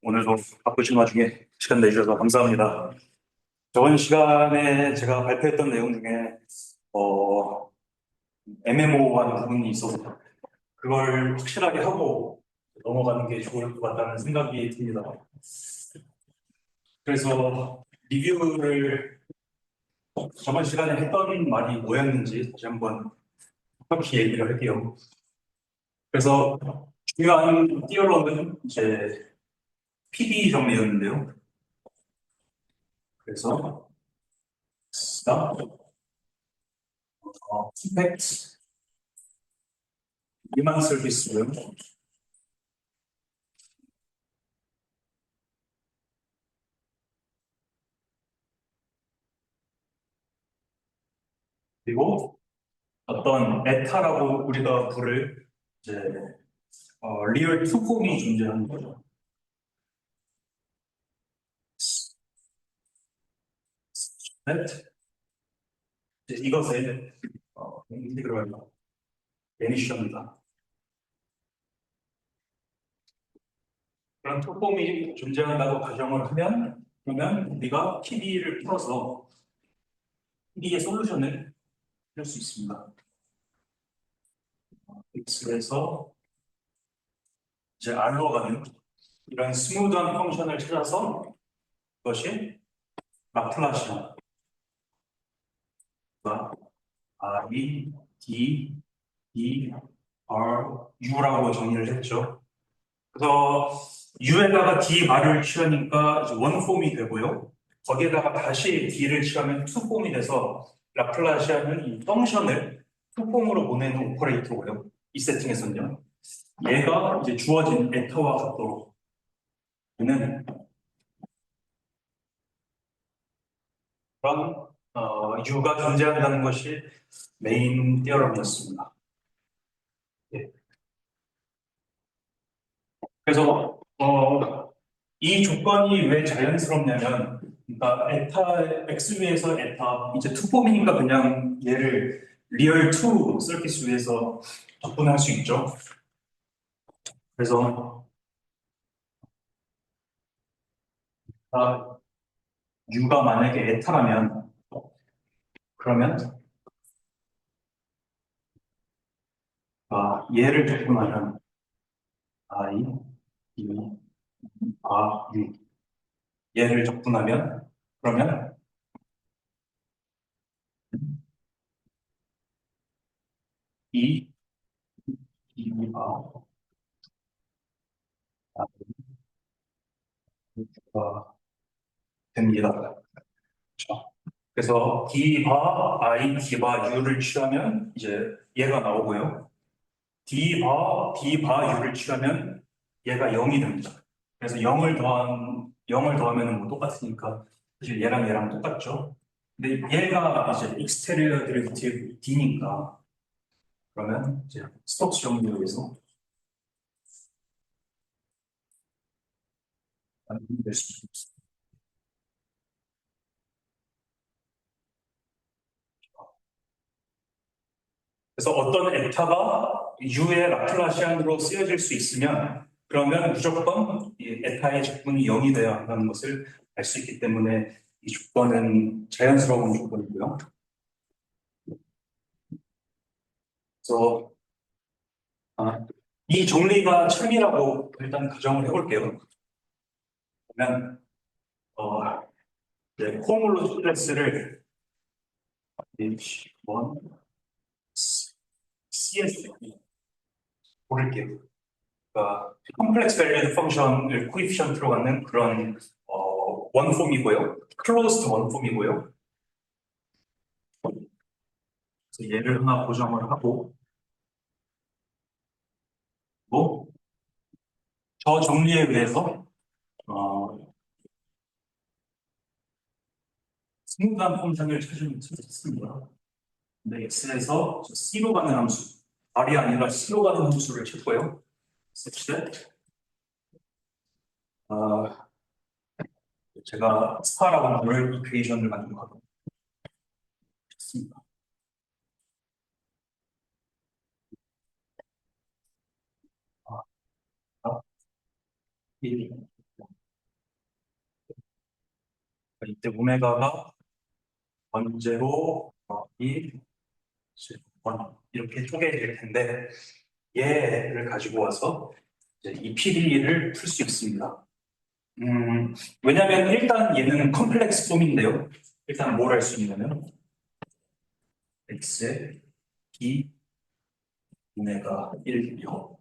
오늘도 바쁘신 와중에 시간 내주셔서 감사합니다. 저번 시간에 제가 발표했던 내용 중에 애매모호한 부분이 있어서 그걸 확실하게 하고 넘어가는 게 좋을 것 같다는 생각이 듭니다. 그래서 리뷰를 저번 시간에 했던 말이 뭐였는지 다시 한번 혹시 얘기를 할게요. 그래서 중요한 띄어럼은 이제 PD 정리였는데요. 그래서 스펙트 이만 서비스고요. 그리고 어떤 에타라고 우리가 부를 이제 리얼 투폼이 존재하는 거죠. that 이제 이것의 인티그럴 베니션이다. 그런 투폼이 존재한다고 가정을 하면 그러면 우리가 PD를 풀어서 PD의 솔루션을 할 수 있습니다. X에서 이제 R로 가는 이런 스무드한 펑션을 찾아서 그것이 라플라시안과 I, D, E, R, U라고 정의를 했죠. 그래서 U에다가 D 말을 취하니까 이제 원폼이 되고요. 거기에다가 다시 D를 취하면 투폼이 돼서 라플라시아는 이 펑션을 투폼으로 보내는 오퍼레이터고요. 이 세팅에서는요. 얘가 이제 주어진 에터와 같도록 되는 그런 U가 존재한다는 것이 메인 띠어럼이었습니다. 예. 그래서 이 조건이 왜 자연스럽냐면, 그러니까 에타 x 위에서 에타 이제 투폼이니까 그냥 얘를 리얼 투 서킷 위에서 접근할 수 있죠. 그래서 U가 만약에 에타라면 그러면 얘를 접근하면 I, E, U 얘를 접근하면 그러면 E, E, U가 됩니다. 그렇죠? 그래서 D바 I, D바 U를 취하면 이제 얘가 나오고요. D바 U를 취하면 얘가 0이 됩니다. 그래서 0을 더하면 뭐 똑같으니까 사실 얘랑 똑같죠. 근데 얘가 이제 익스테리어 데리베이티브 D니까 그러면 이제 스톡스 정리에 의해서 될수 있습니다. 그래서 어떤 에타가 U의 라플라시안으로 쓰여질 수 있으면 그러면 무조건 이 에타의 적분이 0이 돼야 한다는 것을 알 수 있기 때문에 이 조건은 자연스러운 조건이고요. 그래서 아, 이 정리가 참이라고 일단 가정을 해볼게요. 그러면 이제 코모로 클래스를 H1, CS 고를게요. 그러니까 컴플렉스 밸리드 펑션을 코이피션트로 갖는 그런 원폼이고요. 클로즈드 원폼이고요. 그래서 얘를 하나 고정을 하고 또 저 정리에 의해서 어, 스무드한 펑션을 찾습니다. 근데 X에서 C로 가는 함수, R이 아니라 C로 가는 함수를 찾고요. such that 어, 제가 스파라고 부를 이퀘이션을 만들고 있습니다. 아, 아, 이 이때 오메가가 원제로 원 이렇게 쪼개질 텐데 얘를 가지고 와서 이제 이 PDE를 풀 수 있습니다. 왜냐면 일단 얘는 컴플렉스 폼인데요. 일단 뭘 할 수 있냐면 x에 2 오메가 1, 0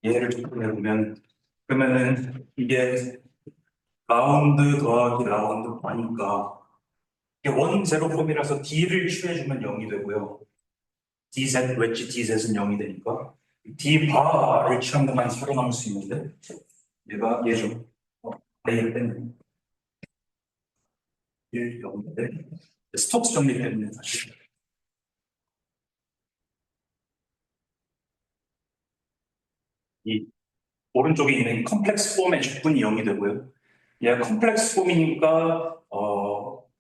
얘를 접근해보면 그러면은 이게 라운드 더하기 라운드 바니까 이게 원 제로 폼이라서 D를 취해주면 0이 되고요. DZ, 웨지 DZ은 0이 되니까 D 바를 취한 것만 살아남을 수 있는데 얘가 얘죠. A를 빼면 1, 0인데 스톡스 정리 때문에 사실 이 오른쪽에 있는 컴플렉스 폼의 적분이 0이 되고요. 얘가 컴플렉스 폼이니까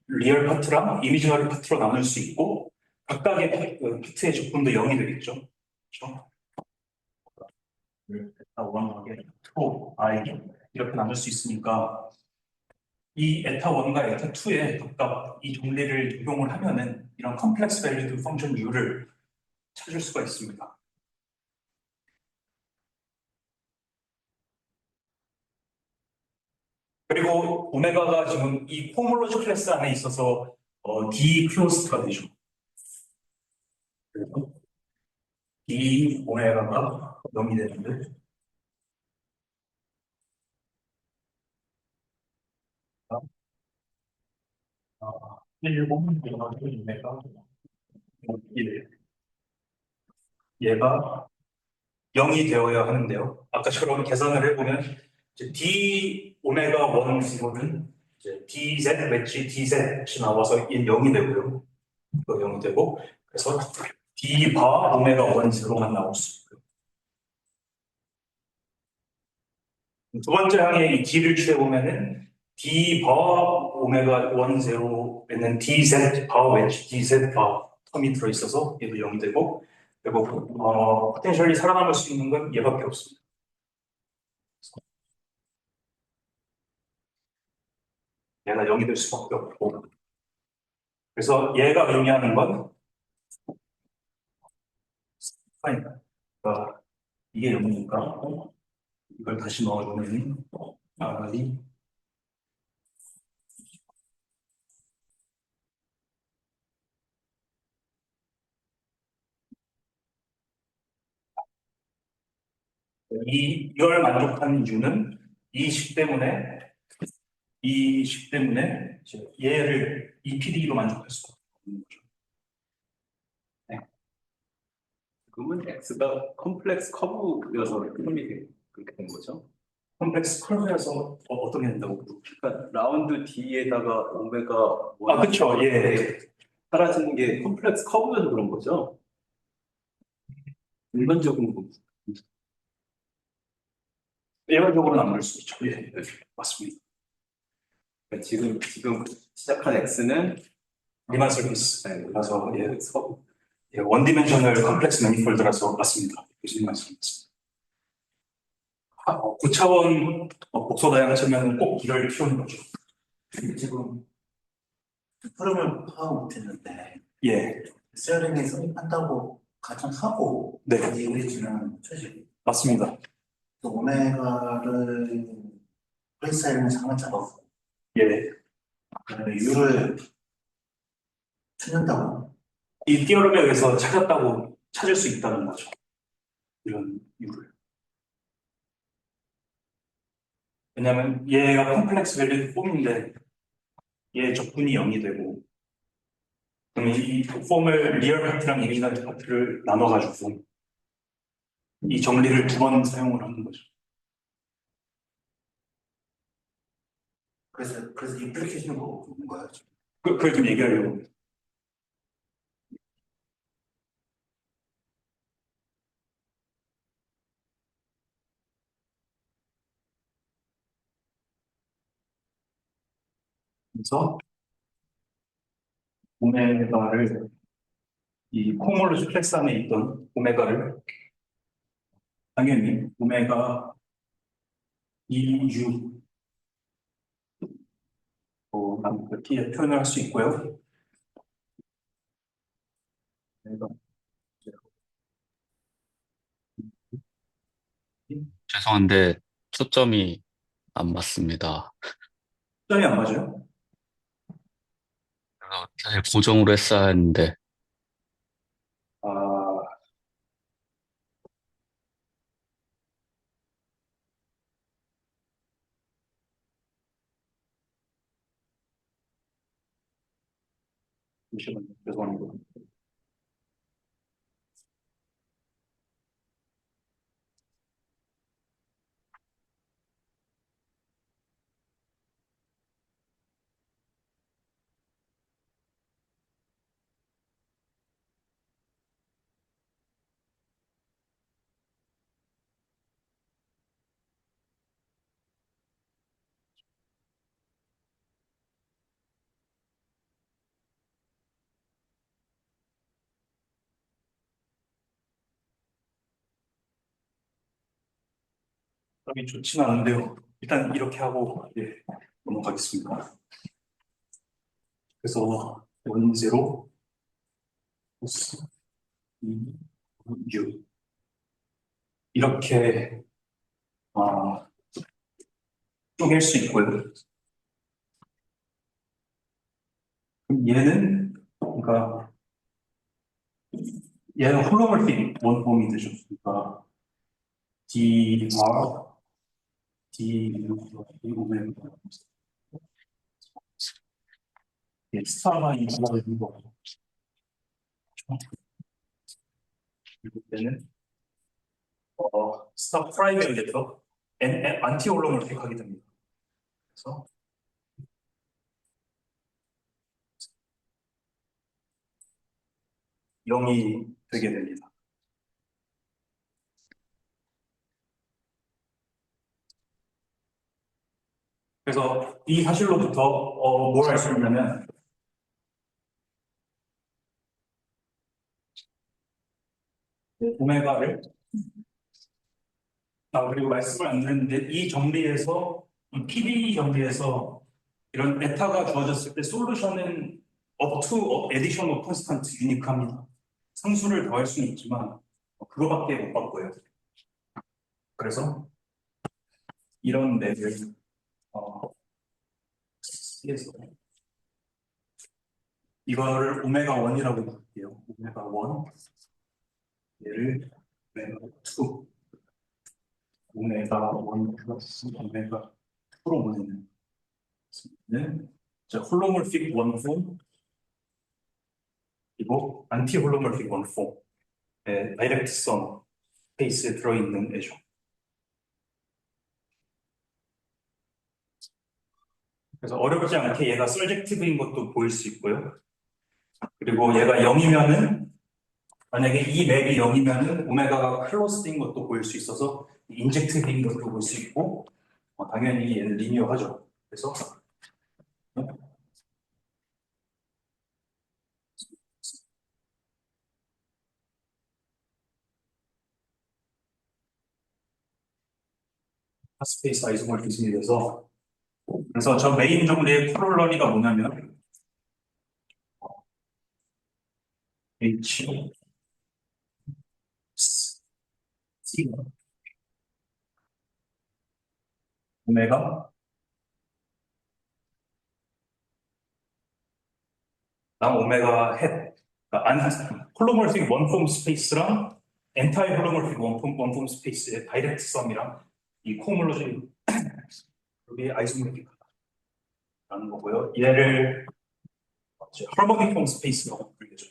리얼 파트랑 이미지너리 파트로 나눌 수 있고 각각의 파트의 적분도 0이 되겠죠. 그렇죠? 에타 1하게 2, i 이렇게 나눌 수 있으니까 이 에타 1과 에타 2의 각각 이 정리를 적용을 하면은 이런 컴플렉스 밸리드 펑션 U를 찾을 수가 있습니다. 그리고 오메가가 지금 이 호몰로지 클래스 안에 있어서 D 클로스가 되죠. 그래서 D 오메가가 0이 되는데 1, 0, 1메가 1 얘가 0이 되어야 하는데요. 아까처럼 계산을 해보면 이제 D 오메가 1 0는 이제 DZ 웨지 DZ이 나와서 0이 되고요. 0이 되고 그래서 D 바 오메가 1 0만 나올 수 있고요. 두 번째 항에 이 D를 취해보면은 D 바 오메가 1 0에는 DZ 바 웨지 DZ 바 텀이 들어있어서 얘도 0이 되고 그리고 포텐셜이 살아남을 수 있는 건 얘밖에 없습니다. 얘가 0이 될 수밖에 없고 그래서 얘가 의미하는 건 아니다. 그러니까 이게 0이니까 이걸 다시 넣어주면 R이 이걸 만족하는 이유는 이 식 때문에 이제 얘를 이 PDE로 만족할 수가 없는 거죠. 네. 그러면 X가 컴플렉스 커브여서 그렇게 된 거죠. 컴플렉스 커브에서 어떻게 된다고? 그러니까 라운드 D에다가 오메가 그쵸. 예. 사라지는 게 컴플렉스 커브여서 그런 거죠. 일반적으로 일반적으로는 안 그럴 수 있죠. 예. 맞습니다. 그러니까 지금 시작한 X는 리만 서비스. 네, 그래서 예. 커브. 예, 원디멘셔널 컴플렉스 매니폴드라서 맞습니다. 교수님 말씀이었습니다. 고차원 복소 다양하시면 꼭 이럴 필요는 거죠. 지금 프로그램을 파악 못했는데 예, CRM에 선입한다고 가정하고 네, 우리 진행하는 최지. 맞습니다. 또 오메가를 프레사이는 상을 잡았고 예, 그다음에 U를 찾는다고. 이 띠어럼에 의해서 찾을 수 있다는 거죠. 이런 이유를. 왜냐하면 얘가 컴플렉스 밸류 폼인데 얘 적분이 0이 되고 그러면 이 폼을 리얼 파트랑 이미지너리 파트를 나눠가지고 이 정리를 두 번 사용을 하는 거죠. 그래서 임플리케이션은 뭐는 거야? 그걸 좀 얘기하려고 합니다. 그래서 오메가를 이 코몰로지 플렉스 안에 있던 오메가를 당연히 오메가 2U 이렇게 표현을 할 수 있고요. 내가 죄송한데 초점이 안 맞습니다. 점이 안 맞아요. 그래서 사실 고정으로 했어야 했는데 아, 잠시만요. 죄송합니다. 점이 좋지는 않은데요. 일단 이렇게 하고 넘어가겠습니다. 그래서 원제로 코스 2, U 이렇게 아, 쪼갤 수 있고요. 그럼 그러니까 얘는 홀로그래픽 원폼이 되죠. 그러니까 DR, D, 오메가, 스타가 이거가 있는 거고, 이때는 스타 프라임을 내서 안티 홀로그래픽 하게 됩니다. 그래서 0이 되게 됩니다. 그래서 이 사실로부터 뭘 알 수 있냐면 오메가를 그리고 말씀을 안 드렸는데 이 정리에서 이 PD 정리에서 이런 에타가 주어졌을 때 솔루션은 up to addition of constant 유니크합니다. 상수를 더할 수는 있지만 그거밖에 못 바꿔요. 그래서 이런 맵을 C에서 이거를 오메가 1이라고 부를게요. 오메가 1 얘를 오메가 2 오메가 1 플러스 오메가 2로 보내는 홀로몰픽 원폼 그리고 안티 홀로몰픽 원폼의 다이렉트성 스페이스에 들어있는 애죠. 그래서 어렵지 않게 얘가 서젝티브인 것도 보일 수 있고요. 그리고 얘가 0이면은 만약에 이 맵이 0이면은 오메가가 클로스인 것도 보일 수 있어서 인젝티브인 것도 볼 수 있고 당연히 얘는 리니어하죠. 그래서 스페이스 아이소모리즘이 돼서 그래서 저 메인 정리의 코롤러리가 뭐냐면 H C 오메가 오메가 헷 그러니까 홀로몰픽 원폼 스페이스랑 엔타이 홀로몰픽 원폼 스페이스의 다이렉트 썸이랑 이 코홈올로지 여기 아이소모리픽하다라는 거고요. 얘를 하모닉 폼 스페이스라고 불리죠.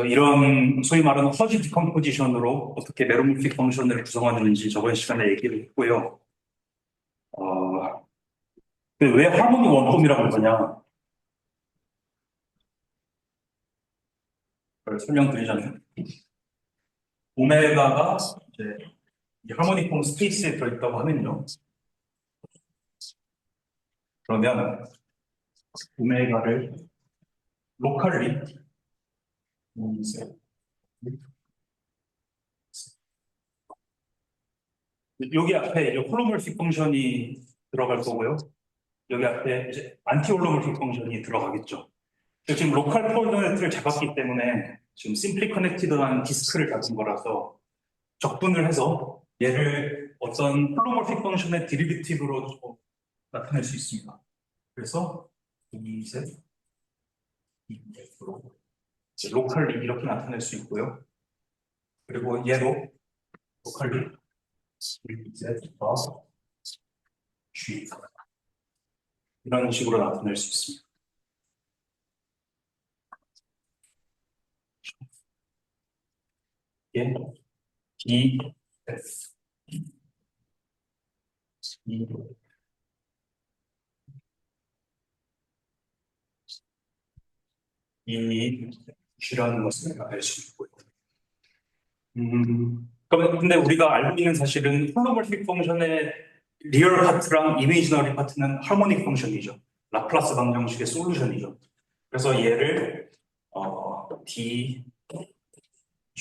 이런 소위 말하는 허지 디컴포지션으로 어떻게 메로모픽 펑션을 구성하는지 저번 시간에 얘기를 했고요. 근데 왜 하모닉 원폼이라고 그러냐? 그걸 설명드리자면, 오메가가 이제 이 하모닉 폼 스페이스에 들어있다고 하면요. 그러면 오메가를 로컬리 여기 앞에 이제 홀로몰픽 펑션이 들어갈 거고요. 여기 앞에 이제 안티 홀로몰픽 펑션이 들어가겠죠. 지금 로컬 코오디네이트를 잡았기 때문에 지금 심플리 커넥티드한 디스크를 잡은 거라서 적분을 해서 얘를 어떤 홀로몰픽 펑션의 디리비티브로 나타낼 수 있습니다. 그래서 2Z, 2F로 로컬리 이렇게 나타낼 수 있고요. 그리고 얘도 로컬리 2Z와 G 이런 식으로 나타낼 수 있습니다. 얘 D, F, E, 이 G라는 것을 알 수 있고요. 근데 우리가 알고 있는 사실은 홀로몰픽 펑션의 리얼 파트랑 이미지너리 파트는 하모닉 펑션이죠. 라플라스 방정식의 솔루션이죠. 그래서 얘를 D,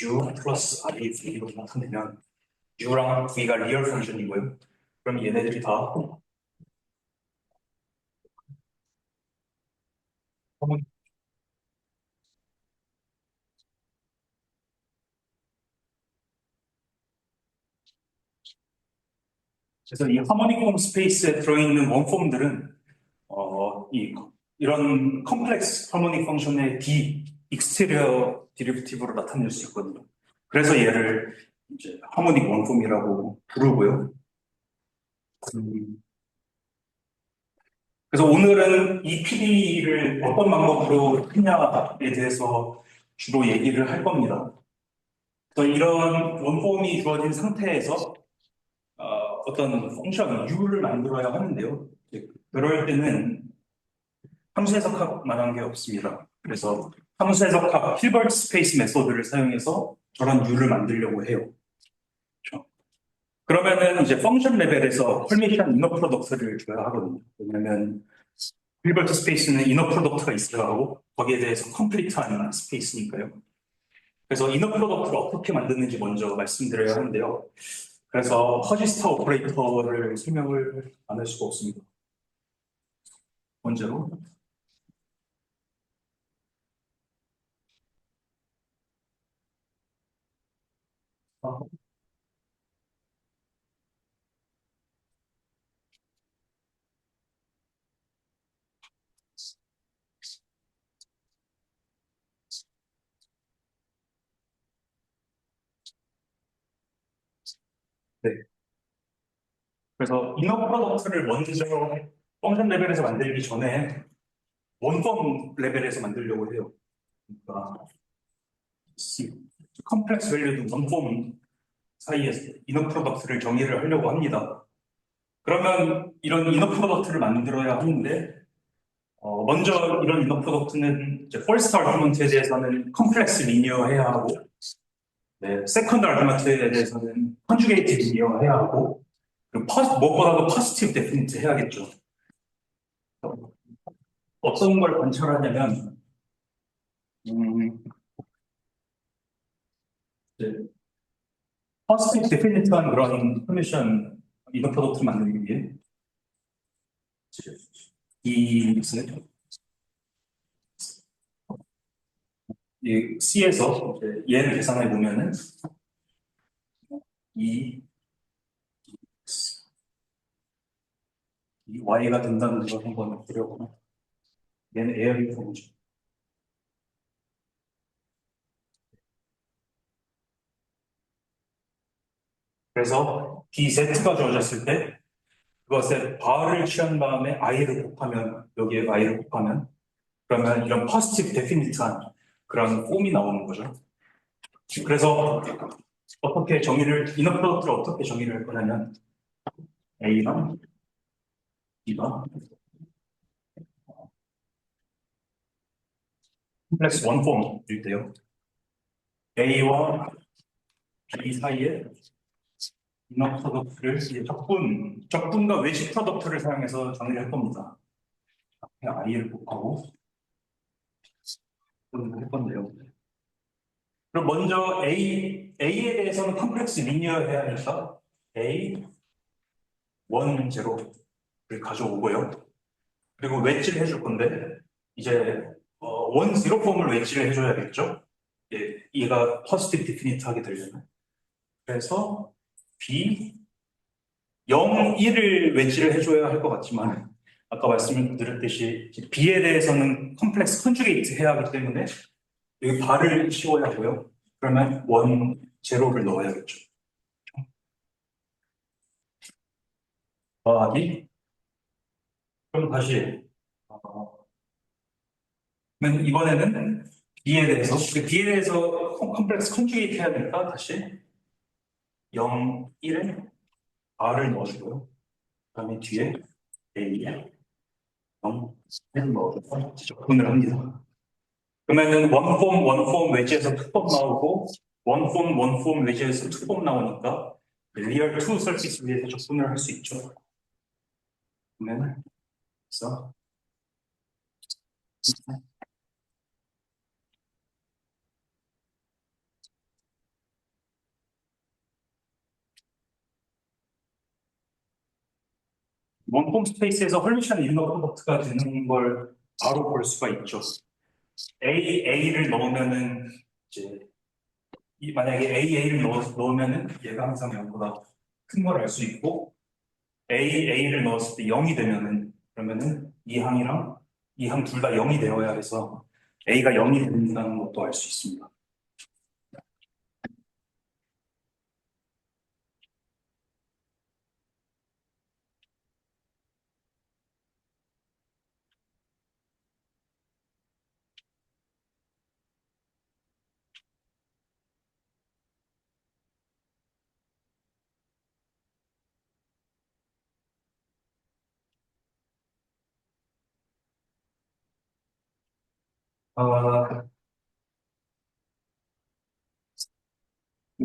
U 플러스 I, V로 나타내면 U랑 V가 리얼 펑션이고요. 그럼 얘네들이 다 하모닉. 그래서 이 하모닉 폼 스페이스에 들어있는 원폼들은 이런 컴플렉스 하모닉 펑션의 D, 익스테리어 디리비티브로 나타낼 수 있거든요. 그래서 얘를 이제 하모닉 원폼이라고 부르고요. 그래서 오늘은 이 PD를 어떤 방법으로 했냐에 대해서 주로 얘기를 할 겁니다. 그래서 이런 원폼이 주어진 상태에서 어떤 펑션 U를 만들어야 하는데요. 그럴 때는 함수 해석학만한 게 없습니다. 그래서 함수 해석학 힐버트 스페이스 메소드를 사용해서 저런 U를 만들려고 해요. 그렇죠? 그러면은 이제 펑션 레벨에서 펄미션 이너 프로덕트를 줘야 하거든요. 왜냐면 힐버트 스페이스는 이너 프로덕트가 있어야 하고 거기에 대해서 컴플리트한 스페이스니까요. 그래서 이너 프로덕트를 어떻게 만드는지 먼저 말씀드려야 하는데요. 그래서 허지스타 오퍼레이터를 설명을 안 할 수가 없습니다. 먼저로 네. 그래서 이너 프로덕트를 먼저 펑션 레벨에서 만들기 전에 원폼 레벨에서 만들려고 해요. 그러니까 컴플렉스 밸류도 원폼 사이에서 이너 프로덕트를 정의를 하려고 합니다. 그러면 이런 이너 프로덕트를 만들어야 하는데 먼저 이런 이너 프로덕트는 이제 퍼스트 아르구먼트에 대해서는 컴플렉스 리니어 해야 하고 네, 세컨드 아르구먼트에 대해서는 컨주게이트 리니어 해야 하고 그리고 무엇보다도 포지티브 데피니트 해야겠죠. 어떤 걸 관찰하냐면 포지티브 데피니트한 그런 퍼미션 이너 프로덕트를 만들기 위해 이 C에서 얘를 계산해 보면은 이 Y가 된다는 걸 한번 보려고. 얘는 에어리 폼이죠. 그래서 DZ가 주어졌을 때 그것에 바를 취한 다음에 I를 곱하면 여기에 Y를 곱하면 그러면 이런 포지티브 데피니트한 그런 폼이 나오는 거죠. 그래서 어떻게 정의를 이너 프로덕트를 어떻게 정의를 할 거냐면 A랑 B가 컴플렉스 원폼일 때요. A와 B 사이에 이너 프로덕트를 이제 적분과 외식 프로덕트를 사용해서 정리를 할 겁니다. 그냥 I를 곱하고 할 건데요. 그럼 먼저 A에 대해서는 컴플렉스 리니어해야 하니까 A, 1, 0를 가져오고요. 그리고 웨지를 해줄 건데 이제 1, 0 폼을 웨지를 해줘야겠죠? 예, 얘가 퍼스티브 디피니트 하게 되려면. 그래서 B, 0, 1을 웨지를 해줘야 할 것 같지만 아까 말씀을 드렸듯이 B에 대해서는 컴플렉스 컨주게이트 해야 하기 때문에 여기 발을 씌워야 하고요. 그러면 1, 0를 넣어야겠죠. 더하기. 그럼 다시 그러면 이번에는 B에 대해서 컴플렉스 컨주게이트 해야 되니까 다시 0, 1에 R을 넣어주고요. 그다음에 뒤에 A에 0, 1을 넣어줘서 적분을 합니다. 그러면은 원폼 웨지에서 투폼 나오고 원폼 웨지에서 투폼 나오니까 리얼 투 서피스 위에서 적분을 할 수 있죠. 그러면 그래서 원폼 스페이스에서 헐미션 이너 프로덕트가 되는 걸 바로 볼 수가 있죠. A를 넣으면은 이제 만약에 A를 넣으면은 얘가 항상 0보다 큰 걸 알 수 있고 A를 넣었을 때 0이 되면은 그러면은 이 항이랑 이 항 둘 다 0이 되어야 해서 A가 0이 된다는 것도 알 수 있습니다. 아,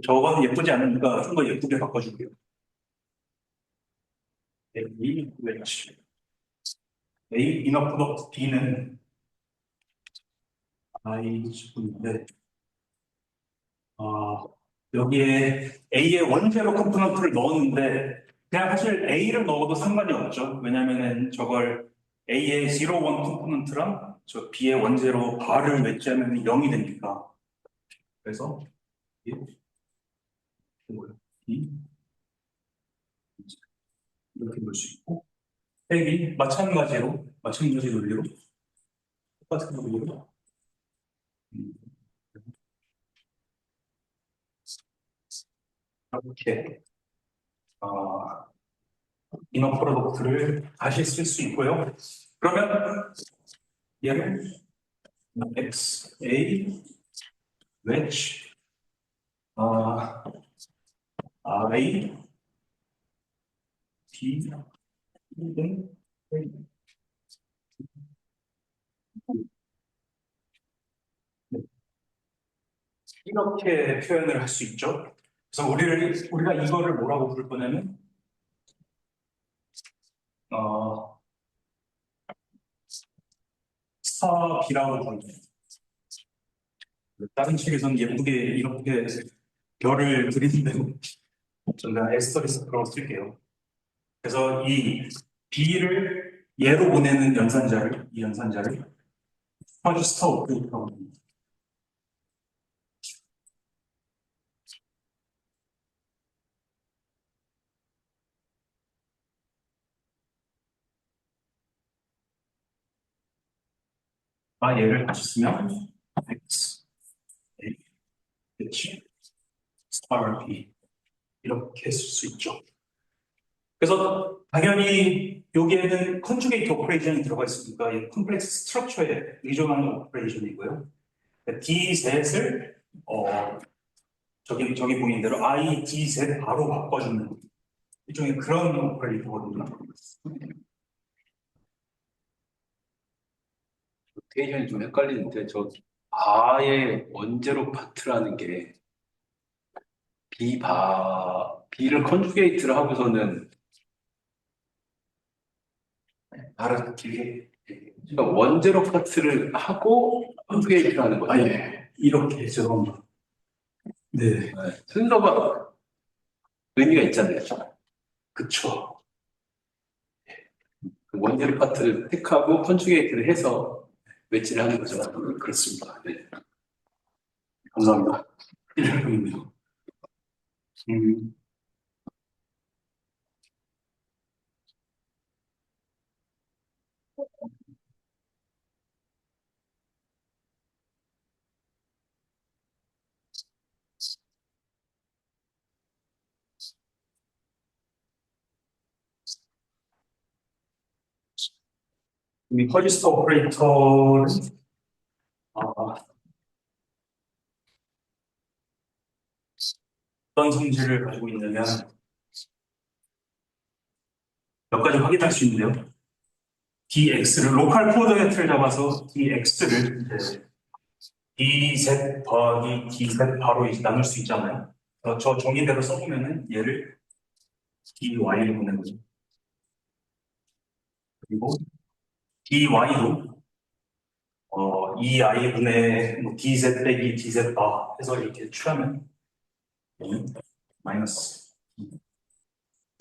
저건 예쁘지 않으니까 좀 더 예쁘게 바꿔줄게요. A, 웨치. A 이너 프로덕트 B는 I인데 여기에 A의 원제로 컴포넌트를 넣었는데 그냥 사실 A를 넣어도 상관이 없죠. 왜냐면은 저걸 A의 0, 1 컴포넌트랑 저 B의 원제로 바를 외치하면 0이 되니까. 그래서 이게 뭐예요? B 이렇게 볼 수 있고 앱이 마찬가지 논리로 똑같은 논리로 음, 이렇게 이너 프로덕트를 다시 쓸 수 있고요. 그러면 얘를 x a wedge I b 등 이렇게 표현을 할 수 있죠. 그래서 우리가 이거를 뭐라고 부를 거냐면 어, 스타비라고 부르죠. 다른 책에서는 예쁘게 이렇게 별을 그리는데 저는 에스터리스크라고 쓸게요. 그래서 이 B를 얘로 보내는 이 연산자를 스타 오프라고 합니다. 얘를 다시 쓰면 X, A, H, 스타 B 이렇게 쓸 수 있죠. 그래서 당연히 여기에는 컨주게이트 오퍼레이션이 들어가 있으니까 이 컴플렉스 스트럭처에 의존하는 오퍼레이션이고요. D셋을 저기 보인 대로 I, D셋 바로 바꿔주는 일종의 그런 오퍼레이터거든요. 노테이션이 좀 헷갈리는데 바의 원제로 파트라는 게 B를 컨주게이트를 하고서는 바로 길게. 그러니까 원제로 파트를 하고 컨주게이트를 하는 거죠. 아, 예. 이렇게, 죄송합니다. 네, 네. 순서가 의미가 있잖아요. 그쵸. 그 원제로 파트를 택하고 컨주게이트를 해서 웨지를 하는 거죠. 그렇습니다. 네. 감사합니다. 이렇게 있네요. 음, 이 퍼지스트 오퍼레이터는, 아, 어떤 성질을 가지고 있냐면, 몇 가지 확인할 수 있는데요. dx를, 로컬 코오디네이트를 잡아서 dx를 이제 dz 더하기 dz 바로 이제 나눌 수 있잖아요. 그래서 저 정의대로 써보면은 얘를 dy로 보내는 거죠. 그리고 dy도 2i분의 뭐 dz 빼기 dz 바 해서 이렇게 취하면 마이너스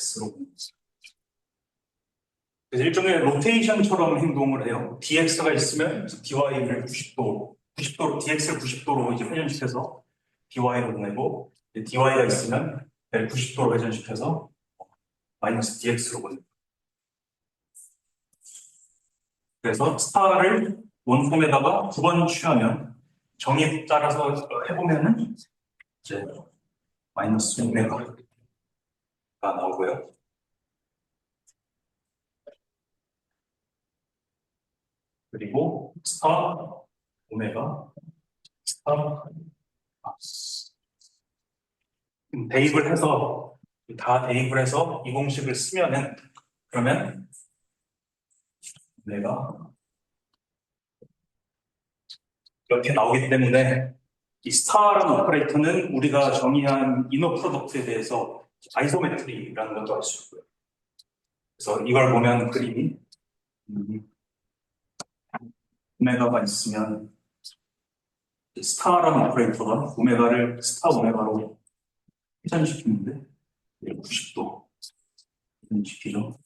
x로 보내는 거죠. 그래서 일종의 로테이션처럼 행동을 해요. dx가 있으면 dy를 90도로 dx를 90도로 이제 회전시켜서 dy로 보내고 dy가 있으면 얘를 90도로 회전시켜서 마이너스 dx로 보내요. 그래서 스타를 원폼에다가 9번 취하면 정의 따라서 해보면은 이제 마이너스 오메가가 나오고요. 그리고 스타 오메가 스타 대입을 해서 다 대입을 해서 이 공식을 쓰면은 그러면 내가 이렇게 나오기 때문에 이 스타라는 오퍼레이터는 우리가 정의한 이너 프로덕트에 대해서 아이소메트리라는 것도 알 수 있고요. 그래서 이걸 보면 그림이 오메가가 있으면 스타라는 오퍼레이터가 오메가를 스타 오메가로 회전시키는데 90도 회전시키죠.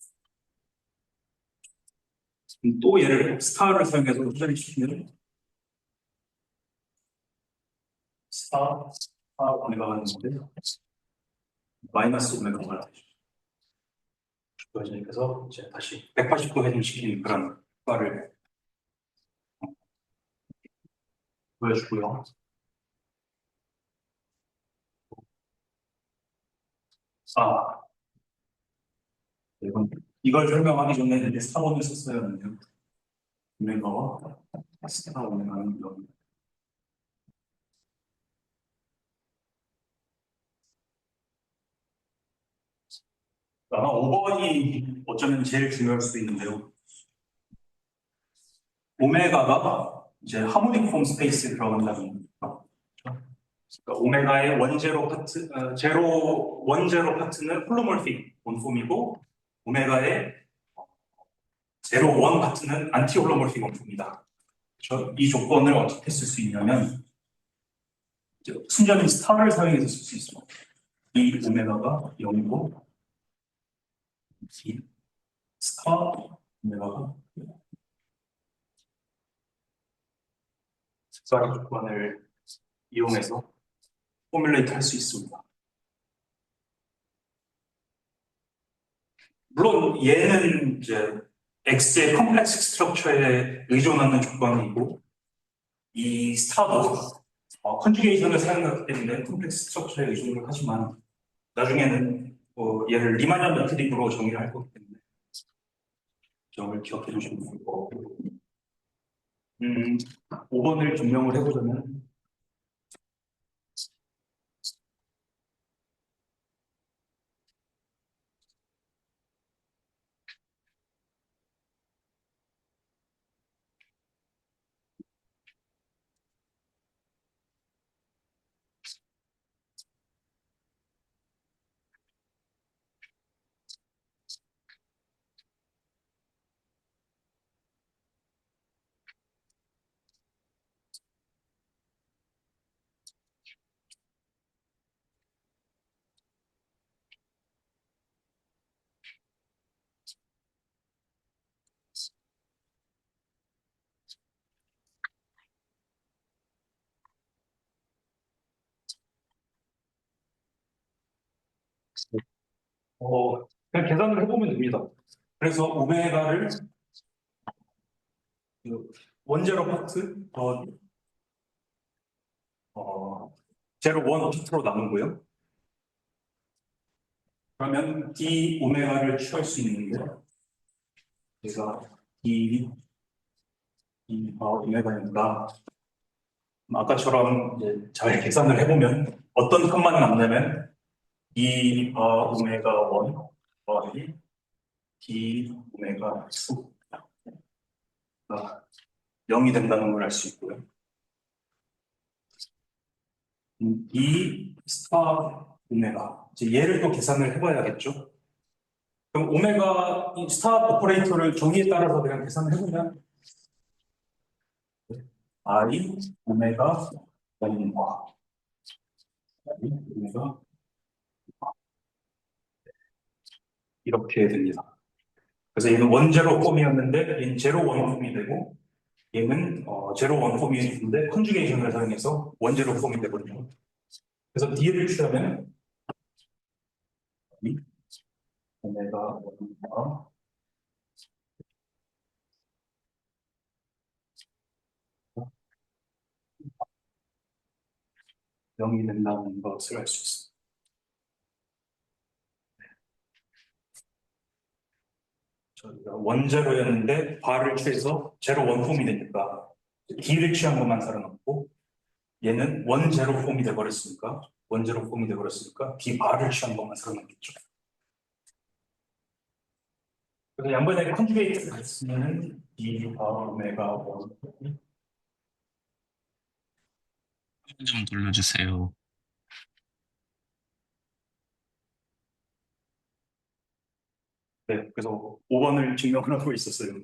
또 얘를 스타를 사용해서 회전시키면 스타 오메가가 있는데 마이너스 오메가가 되죠. 그래서 이제 다시 180도 회전시키는 그런 효과를 보여주고요. 아, 이걸 설명하기 전에 이제 스타원을 썼어야 하는데요. 오메가와 스타 오메가는 이런. 아마 5번이 어쩌면 제일 중요할 수도 있는데요. 오메가가 이제 하모닉 폼 스페이스에 들어간다는 거죠. 그러니까 오메가의 원제로 파트, 원제로 파트는 홀로몰픽 원폼이고, 오메가의 제로 원 파트는 안티 홀로몰픽 원폼이다. 그렇죠? 이 조건을 어떻게 쓸 수 있냐면, 이제 순전히 스타를 사용해서 쓸 수 있습니다. 이 오메가가 0이고, 이 스타 오메가가 특수한 조건을 이용해서 포뮬레이트 할 수 있습니다. 물론 얘는 이제 X의 컴플렉스 스트럭처에 의존하는 조건이고 이 스타도 컨주게이션을 사용하기 때문에 컴플렉스 스트럭처에 의존을 하지만 나중에는 얘를 리마니언 메트릭으로 정의를 할 거기 때문에 점을 기억해 주시면 좋을 것 같고 5번을 증명을 해보자면 그냥 계산을 해보면 됩니다. 그래서 오메가를 그 원제로 파트 제로 원 파트로 나누고요. 그러면 d 오메가를 취할 수 있는데 제가 d 오메가니까 아까처럼 이제 잘 계산을 해보면 어떤 값만 남냐면 d 오메가 1 더하기 d 오메가 2가 0이 된다는 걸 알 수 있고요. 이 스타 오메가 이제 얘를 또 계산을 해봐야겠죠. 그럼 오메가 이 스타 오퍼레이터를 정의에 따라서 그냥 계산을 해보면 I 오메가 1과 I 오메가 이렇게 됩니다. 그래서 얘는 원제로 폼이었는데 얘는 제로 원 폼이 되고 얘는 제로 원 폼이었는데 컨주게이션을 사용해서 원제로 폼이 되거든요. 그래서 D를 취하면 이 오메가 1과 0이 된다는 것을 알 수 있습니다. 저희가 원제로였는데 바를 취해서 제로 원 폼이 되니까 D를 취한 것만 살아남고 얘는 원제로 폼이 돼버렸으니까 원제로 폼이 돼버렸으니까 D 바를 취한 것만 살아남겠죠. 그래서 양변에 컨주게이트를 했으면 D 바 오메가 1 좀 돌려주세요. 네, 그래서 5번을 증명을 하고 있었어요.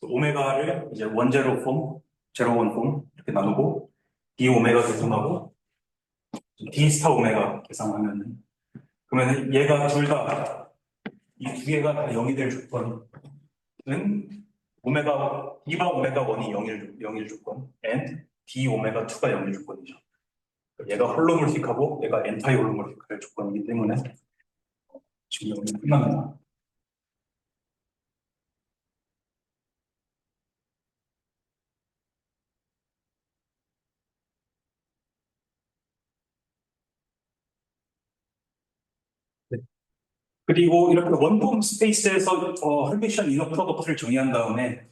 오메가를 이제 원제로 폼, 제로 원 폼 이렇게 나누고 D 오메가 계산하고 D 스타 오메가 계산하면은 그러면 얘가 둘 다 이 두 개가 다 0이 될 조건은 오메가 D바 오메가 1이 0일 조건 and D 오메가 2가 0일 조건이죠. 얘가 홀로몰틱하고 얘가 엔타이 홀로몰틱할 조건이기 때문에 증명이 끝납니다. 네. 그리고 이렇게 원폼 스페이스에서 헐비션 이너 프로덕트를 정의한 다음에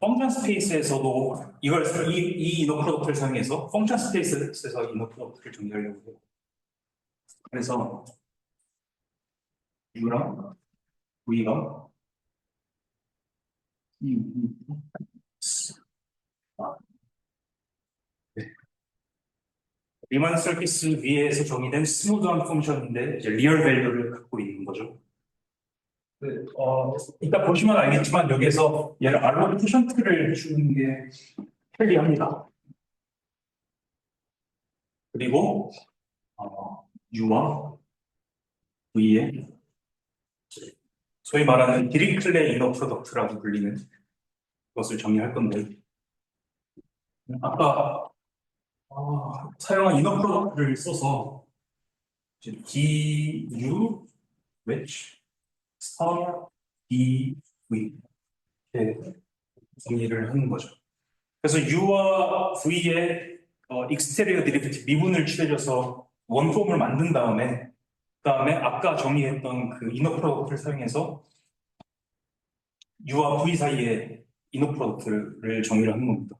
펑션 스페이스에서도 이 이너 프로덕트를 사용해서 펑션 스페이스에서 이너 프로덕트를 정의하려고 해요. 그래서 U랑 V가 리만 서피스 위에서 정의된 스무드한 펑션인데 이제 리얼 밸류를 갖고 있는 거죠. 네, 이따 보시면 알겠지만 여기에서 얘를 R로 푸션트를 주는 게 편리합니다. 그리고 U와 V의 소위 말하는 디리클레 이너 프로덕트라고 불리는 것을 정의할 건데 아까 사용한 이너 프로덕트를 써서 이제 DU, which, star, DV 이렇게 정의를 하는 거죠. 그래서 U와 V의 익스테리어 디리프티 미분을 취해줘서 원폼을 만든 그다음에 아까 정의했던 그 이너 프로덕트를 사용해서 U와 V 사이의 이너 프로덕트를 정의를 하는 겁니다.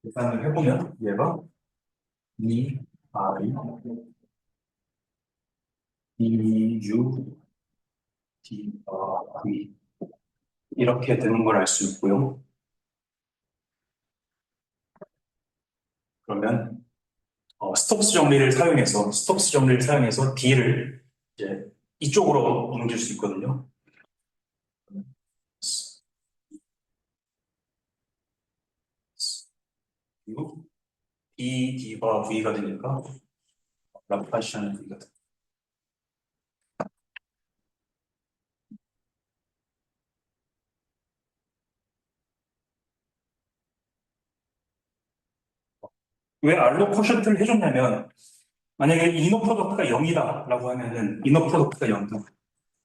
계산을 해보면 얘가 E, R, E, U, D, V 이렇게 되는 걸 알 수 있고요. 그러면 스톡스 정리를 사용해서 D를 이제 이쪽으로 옮길 수 있거든요. 그리고 D, D가 V가 되니까 라프라시안 V가 됩니다. 왜 알로 쿼션트를 해줬냐면, 만약에 이너 프로덕트가 0이다라고 하면은 이너 프로덕트가 0이다.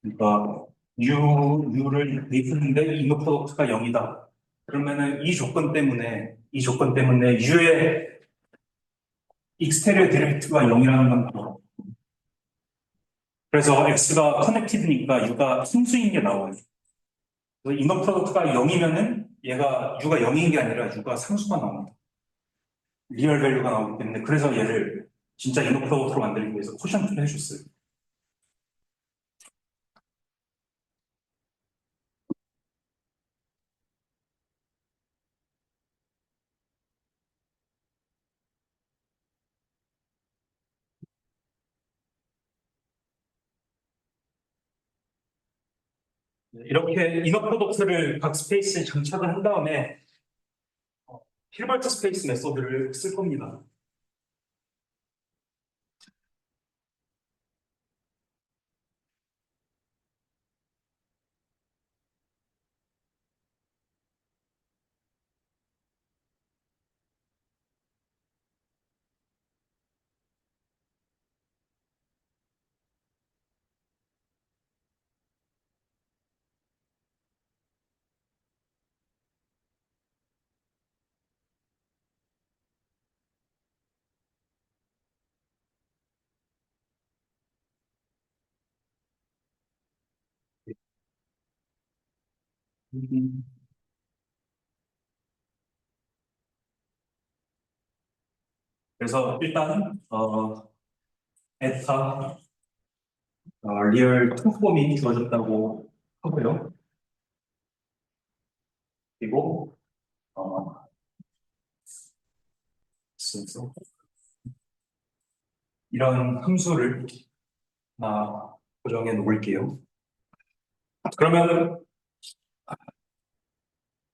그러니까 U를 대입했는데 이너 프로덕트가 0이다. 그러면은 이 조건 때문에 U의 익스테리어 데리비티브가 0이라는 건 나와요. 그래서 X가 커넥티드니까 U가 순수인 게 나와요. 그래서 이너 프로덕트가 0이면은 얘가 U가 0인 게 아니라 U가 상수가 나옵니다. 리얼 밸류가 나오기 때문에 그래서 얘를 진짜 이너 프로덕트로 만들기 위해서 코션트를 해줬어요. 이렇게 이너 프로덕트를 각 스페이스에 장착을 한 다음에 힐버트 스페이스 메소드를 쓸 겁니다. 음, 그래서 일단 에타 리얼 투 폼이 주어졌다고 하고요. 그리고 어, 그래서 이런 함수를 고정해 놓을게요. 그러면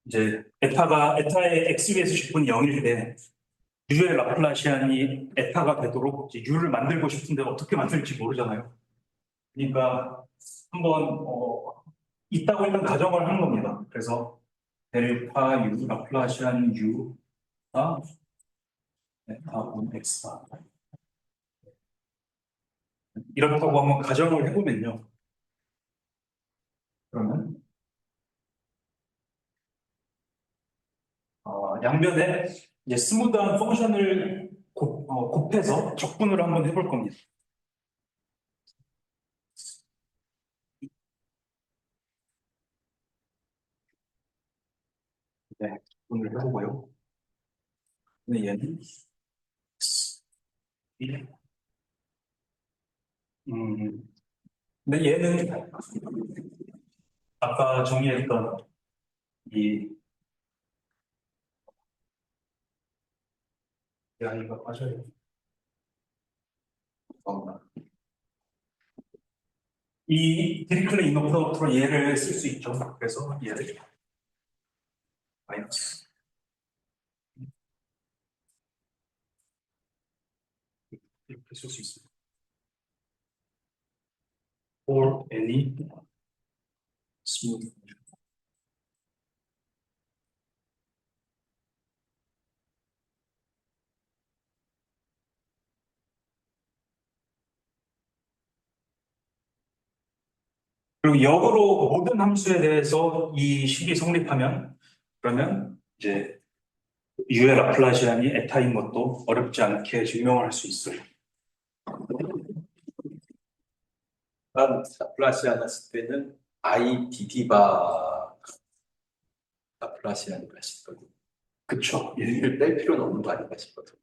이제 에타의 x 위에서 10분이 0일 때 U의 라플라시안이 에타가 되도록 이제 U를 만들고 싶은데 어떻게 만들지 모르잖아요. 그러니까 한번 있다고 일단 가정을 하는 겁니다. 그래서 델타 U 라플라시안 U가 에타 분 X다. 이렇다고 한번 가정을 해보면요. 그러면 양변에 이제 스무드한 펑션을 곱해서 적분을 한번 해볼 겁니다. 네, 적분을 해보고요. 근데 얘는 일. 음, 근데 얘는 아까 정리했던 이 이거 빠져요. 이 디리클레 이너 프로덕트로 얘를 쓸 수 있죠. 그래서 얘를 마이너스 이렇게 쓸 수 있습니다. for any smooth. 그리고 역으로 모든 함수에 대해서 이 식이 성립하면 그러면 이제 유의 라플라시안이 에타인 것도 어렵지 않게 증명을 할 수 있어요. 난 라플라시안 했을 때는 IDD바 라플라시안인가 싶거든. 그쵸? 예. 이를 뺄 필요는 없는 거 아닌가 싶거든.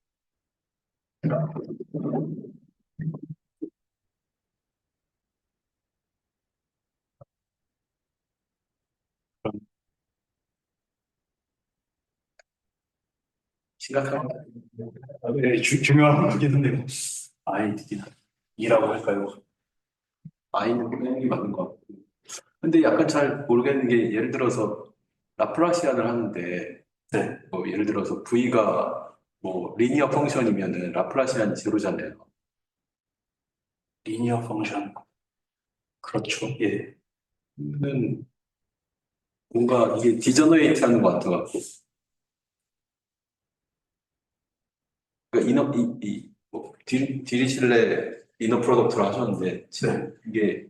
심각한 거 아니야? 네, 중요한 거긴 한데 아이디나 이라고 할까요? I는 분명히 맞는 것 같고. 근데 약간 잘 모르겠는 게 예를 들어서 라플라시안을 하는데 네, 뭐 예를 들어서 V가 뭐 리니어 펑션이면은 라플라시안이 제로잖아요. 리니어 펑션. 그렇죠. 예. 그러면은 뭔가 이게 디저너레이트 하는 것 같아갖고 그 디리실레 이너 프로덕트를 하셨는데, 네. 이게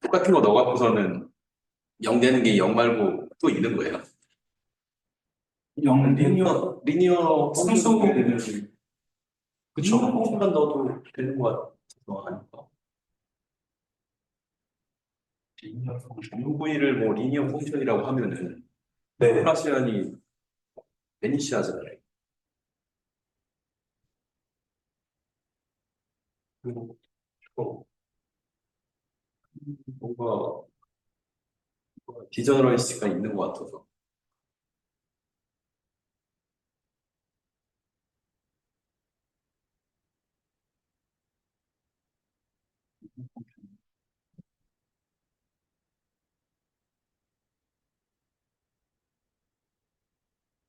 똑같은 거 넣어갖고서는 0 되는 게 0 말고 또 있는 거예요. 리니어 상수, 펑션이 그쵸. 리니어 펑션만 넣어도 되는 거 같아서 아닌가? 리니어 펑션. UV를 뭐 리니어 펑션이라고 하면은 네. 라플라시안이 베니시아잖아요. 그리고 또 뭔가 디저널리스트가 있는 것 같아서.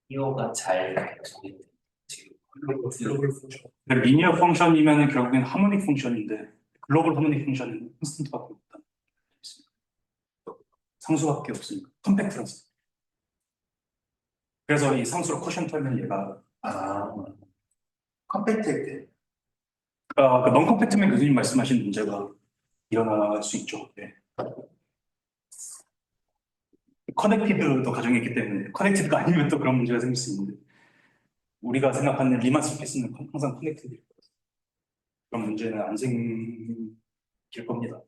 이어가 잘 적용돼. 지금 글로벌 펑션. 근데 리니어 펑션이면 결국엔 하모닉 펑션인데 글로벌 하모닉 펑션은 콘스턴트밖에 없다. 상수밖에 없으니까 컴팩트라서. 그래서 이 상수로 쿼션 털면 얘가 아, 컴팩트 그 넌컴팩트면 교수님 말씀하신 문제가 일어날 수 있죠. 네. 커넥티드도 가정했기 때문에 커넥티드가 아니면 또 그런 문제가 생길 수 있는데 우리가 생각하는 리만 서피스는 항상 커넥티드 그런 문제는 안 생길 겁니다.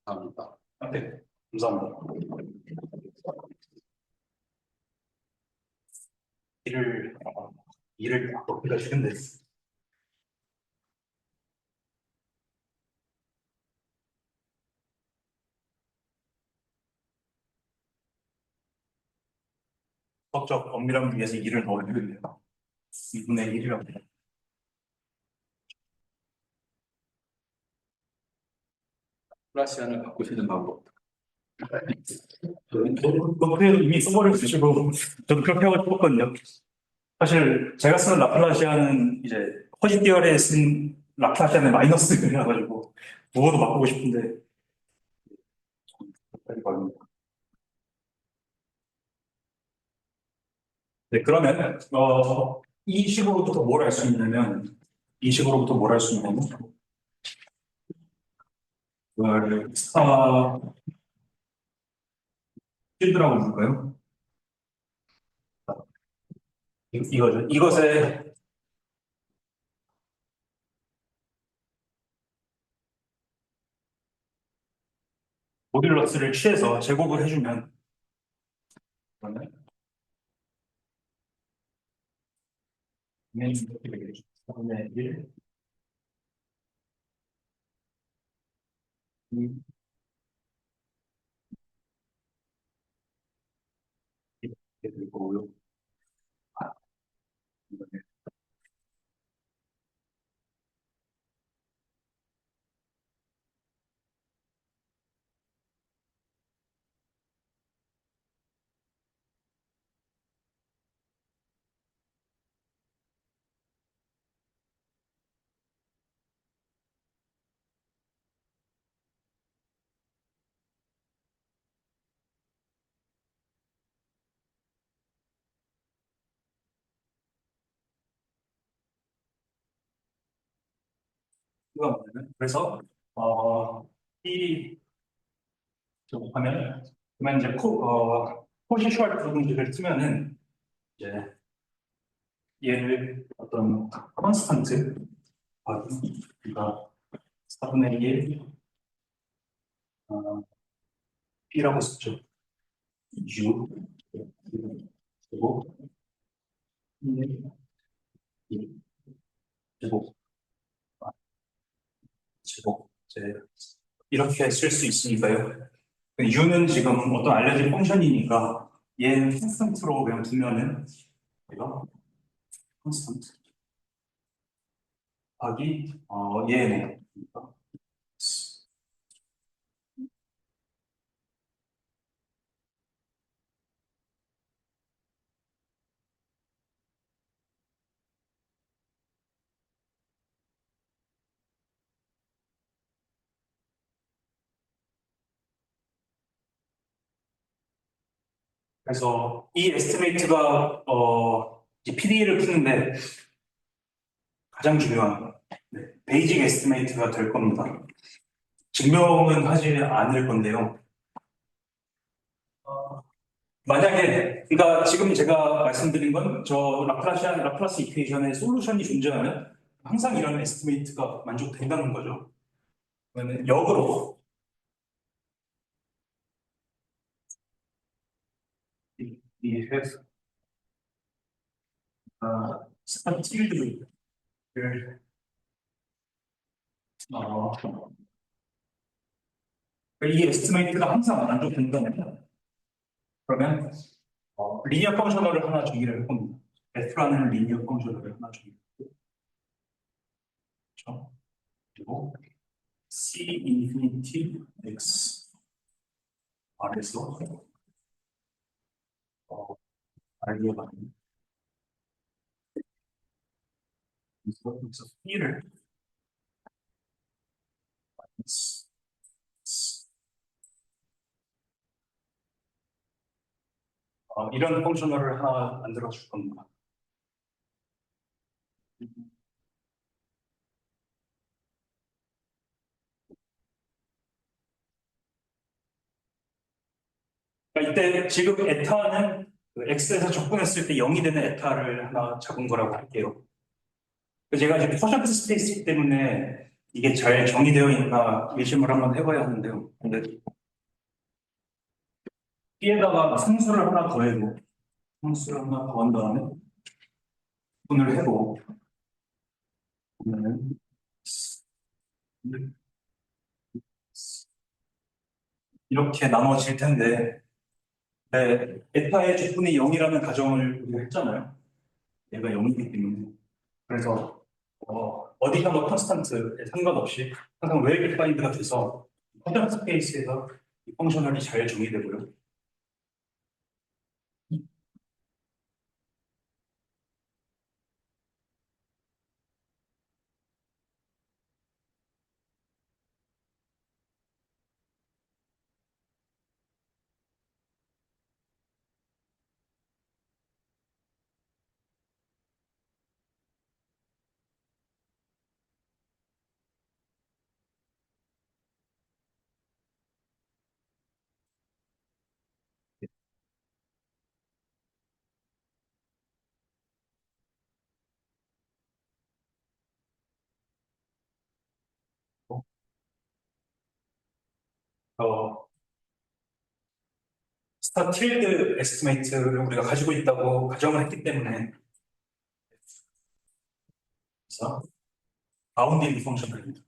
합니다. 네, 감사합니다. 일을 먹기가 싫은데 수학적 엄밀함을 위해서 일을 넣어야 되겠네요. 2분의 1이라고. 라플라시안을 바꾸시는 방법. 노트에도 이미 써버려주시고 저도 그렇게 하고 싶었거든요. 사실 제가 쓰는 라플라시아는 이제 허지띠얼에 쓴 라플라시아는 마이너스를 해가지고 국어도 바꾸고 싶은데 빨리 걸립니다. 네, 그러면 이 식으로부터 뭘 할 수 있냐면 이 식으로부터 뭘 할 수 있냐면 스타 필드라고 부를까요? 이거죠. 이것에 모듈러스를 취해서 제곱을 해주면 그러면 당연히 이렇게 되겠죠. 3분의 1, 2, 이렇게 되고 아, 이거네. 이거 뭐냐면 그래서 이 제곱하면 그러면 이제 포지슈얼 부분들을 쓰면은 이제 얘를 어떤 컨스턴트 그러니까 4분의 1 B라고 썼죠. U 그리고 2 제곱 제곱 이제 이렇게 쓸 수 있으니까요. U는 지금 어떤 알려진 펑션이니까 얘는 콘스턴트로 그냥 두면은 얘가 콘스턴트 곱하기 얘네 그래서 이 에스티메이트가 이제 PDE를 푸는데 가장 중요한 베이직 에스티메이트가 될 겁니다. 증명은 하지 않을 건데요. 어, 만약에, 그러니까 지금 제가 말씀드린 건 저 라플라스 이퀘이션의 솔루션이 존재하면 항상 이런 에스티메이트가 만족된다는 거죠. 그러면 역으로 이 해서 스팟 틸드를 어, 이 에스티메이트가 항상 만족된다면 그러면 리니어 퍼셔널을 하나 정의를 해봅니다. F라는 리니어 퍼셔널을 하나 정의했고, 그렇죠? 그리고 C 인피니티 X R에서 R리어 가는 여기서 P를 이런 펑셔널을 하나 만들어 줄 겁니다. 그러니까 이때 지금 에타는 그 X에서 접근했을 때 0이 되는 에타를 하나 잡은 거라고 할게요. 제가 지금 퍼센트 스페이스이기 때문에 이게 잘 정의되어 있나 의심을 한번 해봐야 하는데요. 근데 B에다가 상수를 하나 더해고 상수를 하나 더한 다음에 분을 해고 보면은 이렇게 나눠질 텐데 에타의 조건이 0이라는 가정을 우리가 했잖아요. 얘가 0이기 때문에 그래서 어디가 뭐 컨스탄트에 상관없이 항상 웰 디파인드가 돼서 커전 스페이스에서 이 펑셔널이 잘 정의되고요. 어, 스타틸드 에스티메이트를 우리가 가지고 있다고 가정을 했기 때문에 그래서 바운딩 펑션입니다.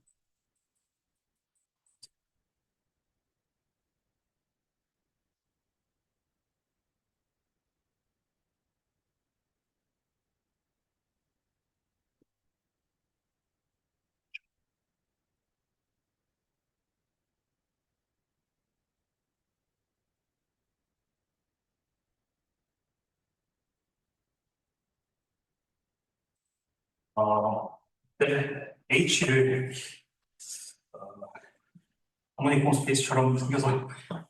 네, H를 하모닉 스페이스처럼 생겨서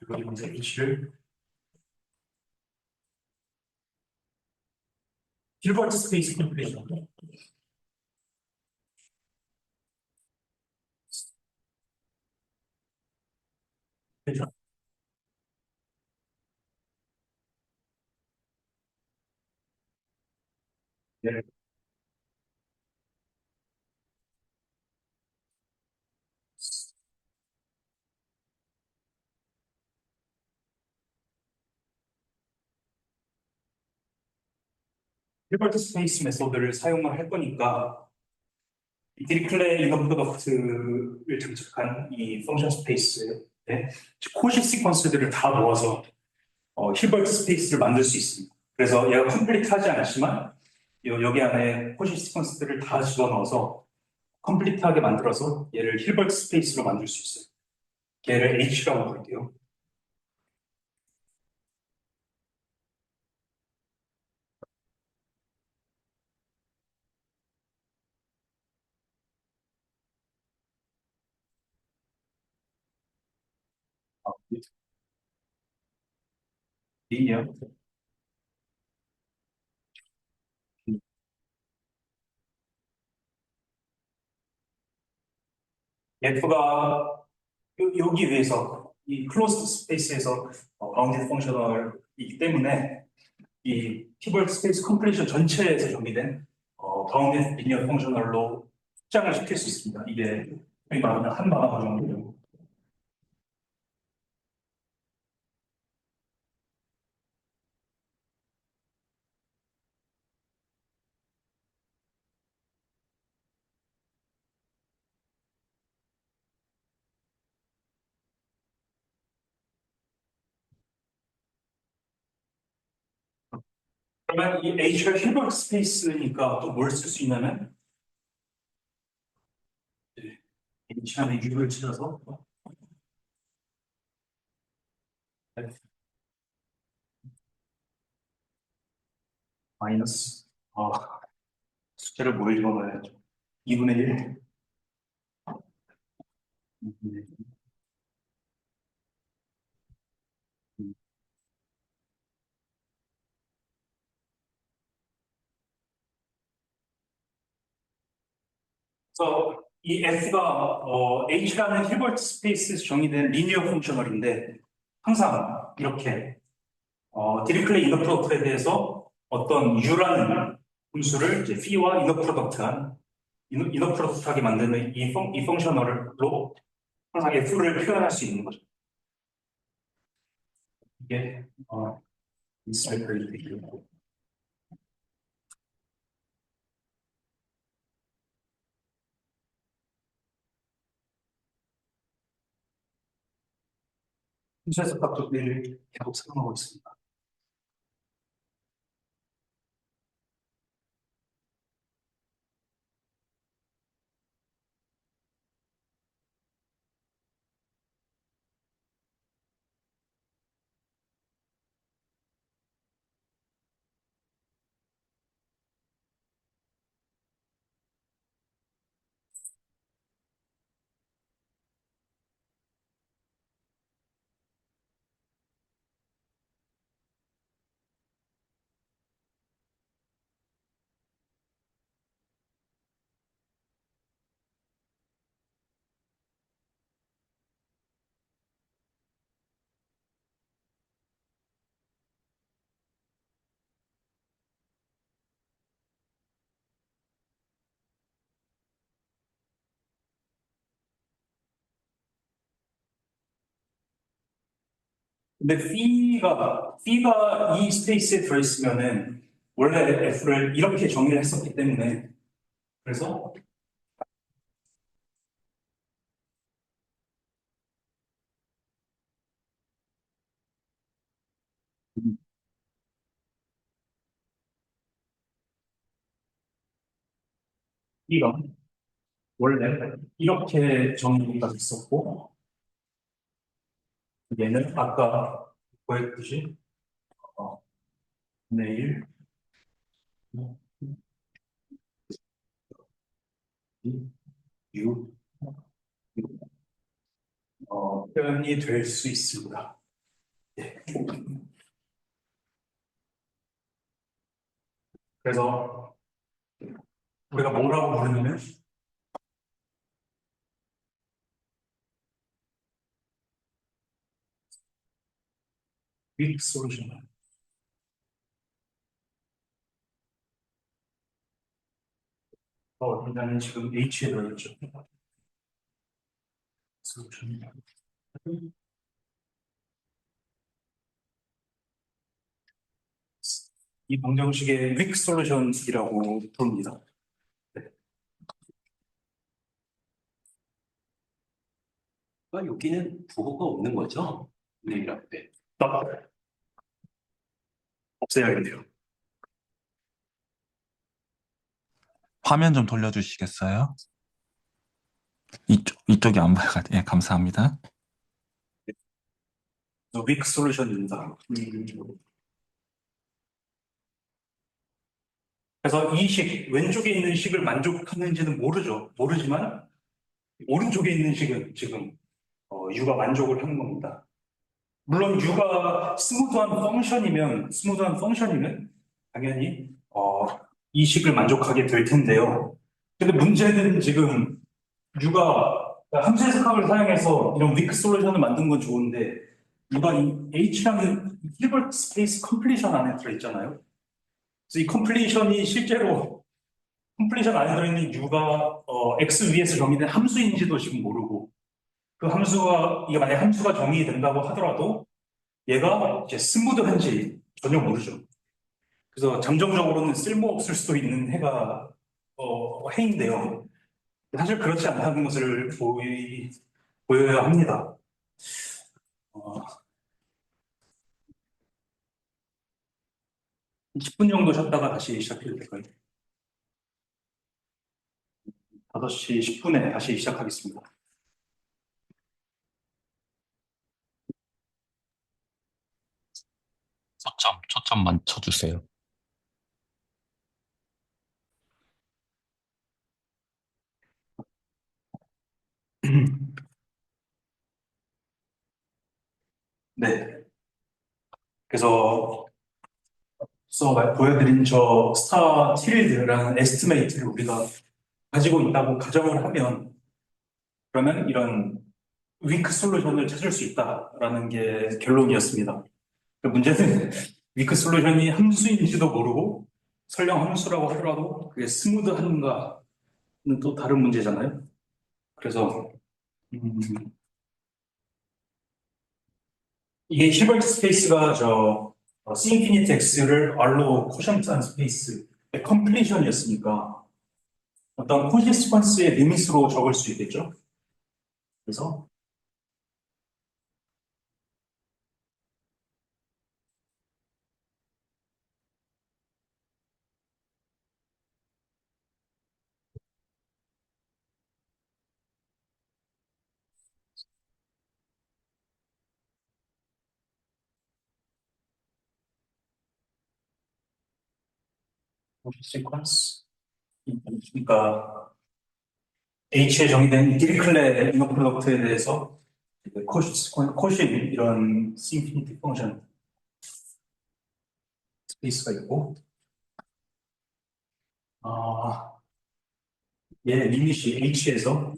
여기 이제 H를 힐버트 스페이스 컴플레이션 되죠. 네. 힐버트 스페이스 메소드를 사용을 할 거니까 이 디리클레 이너 프로덕트를 장착한 이 펑션 스페이스에 코시 시퀀스들을 다 모아서 힐버트 스페이스를 만들 수 있습니다. 그래서 얘가 컴플리트하지 않지만 여기 안에 코시 시퀀스들을 다 집어넣어서 컴플리트하게 만들어서 얘를 힐버트 스페이스로 만들 수 있어요. 걔를 H라고 부를게요. 리니어 F가 여기 위해서 이 클로스드 스페이스에서 바운디드 펑셔널이기 때문에 이 히버트 스페이스 컴플리션 전체에서 정의된 바운디드 리니어 펑셔널로 확장을 시킬 수 있습니다. 이게 소위 말하는 한 바나나 정도요. 그러면 이 H가 히버트 스페이스니까 또 뭘 쓸 수 있냐면 H 안에 U를 찾아서 마이너스 숫자를 뭘 집어넣어야죠? 2분의 1. 그래서 이 F가 H라는 히버트 스페이스에서 정의된 리니어 펑셔널인데 항상 이렇게 디리클레이 이너 프로덕트에 대해서 어떤 U라는 분수를 이제 P와 이너 프로덕트하게 만드는 이 펑셔널로 항상 F를 표현할 수 있는 거죠. 이게 인스트럭터이고 순수해석 각도를 계속 사용하고 있습니다. 근데 B가 이 스페이스에 들어있으면은 원래 F를 이렇게 정의를 했었기 때문에 그래서 B가 원래 이렇게 정의가 됐었고 얘는 아까 보였듯이 내일 6 표현이 될 수 있습니다. 네. 그래서 우리가 뭐라고 부르냐면 weak solution. 일단은 지금 H에 들어있죠. solution. 이 방정식의 weak solution이라고 부릅니다. 여기는 부호가 없는 거죠? 내일 앞에. 없애야겠네요. 화면 좀 돌려주시겠어요? 이쪽이 안 보여가지고. 예, 감사합니다. weak solution입니다. 그래서 이 왼쪽에 있는 식을 만족하는지는 모르지만 오른쪽에 있는 식은 지금 U가 만족을 하는 겁니다. 물론 U가 스무드한 펑션이면 당연히 이 식을 만족하게 될 텐데요. 근데 문제는 지금 U가 그러니까 함수 해석학을 사용해서 이런 위크 솔루션을 만든 건 좋은데 누가 이 H라는 힐버트 스페이스 컴플리션 안에 들어있잖아요. 그래서 이 컴플리션이 실제로 컴플리션 안에 들어있는 U가 X 위에서 정의된 함수인지도 지금 모르고 그 함수가 이게 만약 함수가 정의된다고 하더라도 얘가 이제 스무드한지 전혀 모르죠. 그래서 잠정적으로는 쓸모없을 수도 있는 해인데요. 사실 그렇지 않다는 것을 보여야 합니다. 어, 10분 정도 쉬었다가 다시 시작해도 될까요? 5시 10분에 다시 시작하겠습니다. 초점만 쳐주세요. 네. 그래서 보여드린 저 스타 틸드라는 에스티메이트를 우리가 가지고 있다고 가정을 하면 그러면 이런 위크 솔루션을 찾을 수 있다라는 게 결론이었습니다. 그 문제는 위크 솔루션이 함수인지도 모르고 설령 함수라고 하더라도 그게 스무드한가는 또 다른 문제잖아요. 그래서 음, 이게 히버트 스페이스가 C 인피니트 X를 R로 코션트한 스페이스의 컴플리션이었으니까 어떤 콘시스턴스의 리밋으로 적을 수 있겠죠. 그래서 시퀀스 그러니까 H에 정의된 디리클레 이너 프로덕트에 대해서 코시 이런 C 인피니트 펑션 스페이스가 있고 얘 리밋이 H에서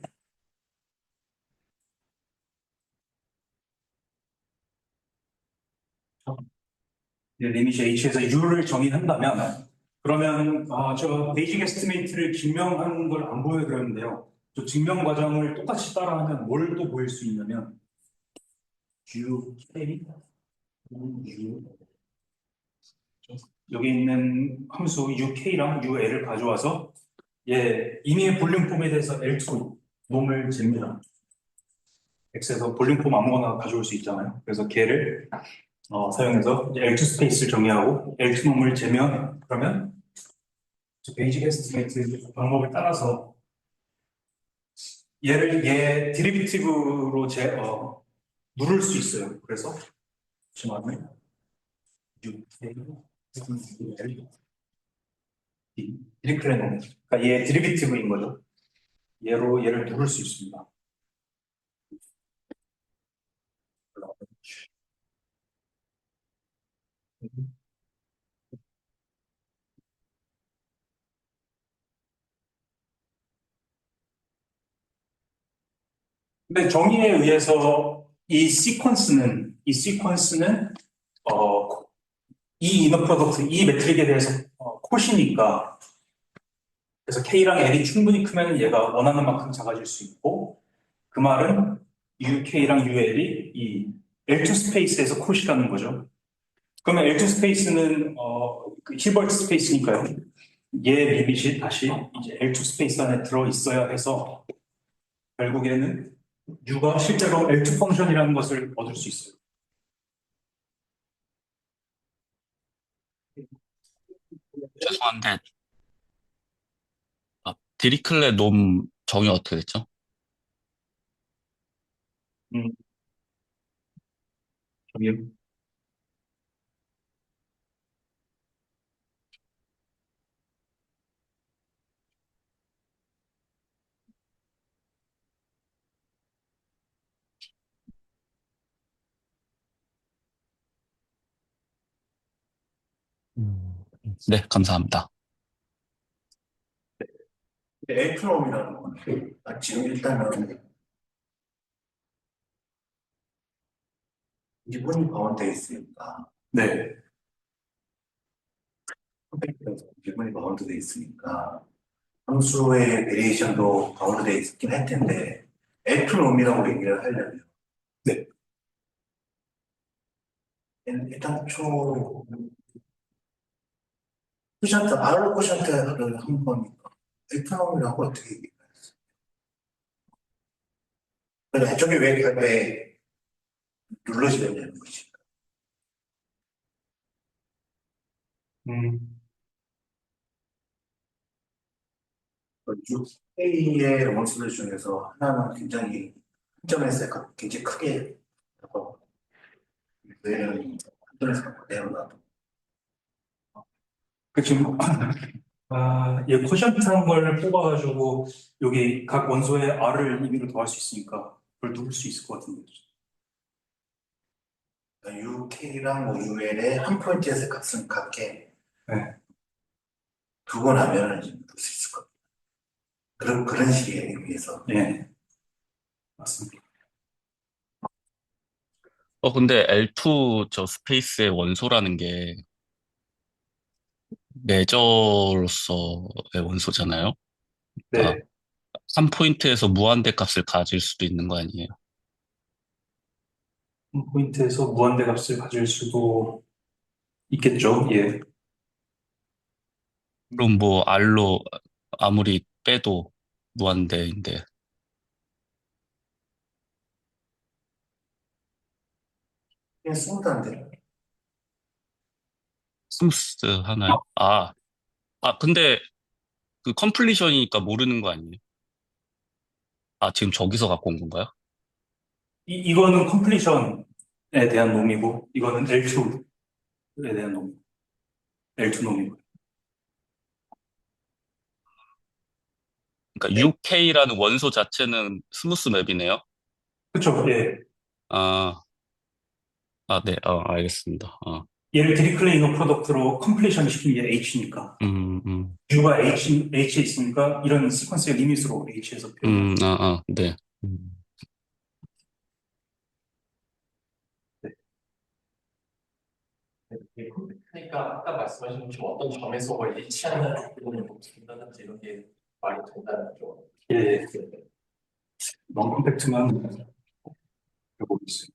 리밋이 H에서 U를 정의한다면 그러면 저 베이직 에스티메이트를 증명하는 걸 안 보여드렸는데요. 저 증명 과정을 똑같이 따라하면 뭘 또 보일 수 있냐면 U, K, U 여기 있는 함수 UK랑 UL을 가져와서 이미의 볼륨폼에 대해서 L2 놈을 잽니다. X에서 볼륨폼 아무거나 가져올 수 있잖아요. 그래서 걔를 사용해서 L2 스페이스를 정의하고 L2 놈을 재면 그러면 베이직 에스티메이트 방법을 따라서 얘 디리비티브로 누를 수 있어요. 그래서 잠시만요. 디리클레노. 그러니까 얘 디리비티브인 거죠. 얘를 누를 수 있습니다. 근데 정의에 의해서 이 시퀀스는 이 이너 프로덕트, 이 매트릭에 대해서 콧이니까 그래서 K랑 L이 충분히 크면 얘가 원하는 만큼 작아질 수 있고 그 말은 UK랑 UL이 이 L2 스페이스에서 콧이라는 거죠. 그러면 L2 스페이스는 그 히버트 스페이스니까요. 얘 리밋이 다시 이제 L2 스페이스 안에 들어 있어야 해서 결국에는 U가 실제로 L2 펑션이라는 것을 얻을 수 있어요. 죄송한데, 디리클레 놈 정의 어떻게 됐죠? 음, 저기요. 네, 감사합니다. 엘프롬이라는 건 지금 일단은 기본이 바운드에 있으니까, 네. 컴팩트에서 기본이 바운드에 있으니까, 함수의 베리에이션도 바운드에 있긴 할 텐데, F놈이라고 얘기를 하려면, 네. 일단 코션트, R 코션트를 한 거니까, F놈이라고 어떻게 얘기해요? 그냥 저게 왜 눌러지냐는 거지. 음, 6A의 원수들 중에서 하나는 굉장히 한 점에서 굉장히 크게 해서 얘는 한 점에서 그대로 놔도 그 지금 얘 코션트한 걸 뽑아가지고 여기 각 원소의 R을 임의로 더할 수 있으니까 그걸 누를 수 있을 것 같은데. UK랑 뭐 UL의 한 포인트에서 값은 같게 네. 두고 나면은 이제 누를 수 있을 것 같아요. 그런 식의 의미에서 예, 맞습니다. 근데 L2 저 스페이스의 원소라는 게 메저로서의 원소잖아요. 그러니까 네. 한 포인트에서 무한대 값을 가질 수도 있는 거 아니에요? 한 포인트에서 무한대 값을 가질 수도 있겠죠. 예. 그럼 뭐 R로 아무리 빼도 무한대인데 그냥 스무드한데 스무스 하나요? 근데 그 컴플리션이니까 모르는 거 아니에요? 지금 저기서 갖고 온 건가요? 이거는 컴플리션에 대한 놈이고 이거는 L2에 대한 놈. L2 놈이고. 그러니까 UK라는 원소 자체는 스무스 맵이네요. 그렇죠. 예. 아, 네, 알겠습니다. 얘를 디리클레이너 프로덕트로 컴플리션 시킨 게 H니까. U가 H에 있으니까 이런 시퀀스의 리밋으로 H에서 표현하죠. 네. 이게 컴퓨터니까 아까 말씀하신 것처럼 어떤 점에서 뭘 일치하는 부분을 못 준다든지 이런 게 말이 된다는 거. 예, 예. 너무 컴팩트만 해보고 있어요.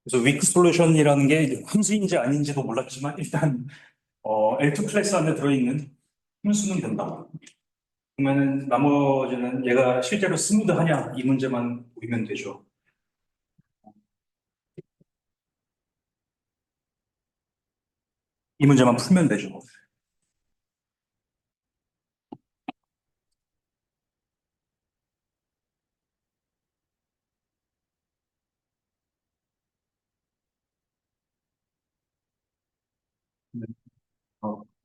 그래서 위크 솔루션이라는 게 함수인지 아닌지도 몰랐지만 일단 L2 클래스 안에 들어있는 함수는 된다. 그러면은 나머지는 얘가 실제로 스무드하냐 이 문제만 보이면 되죠. 이 문제만 풀면 되죠.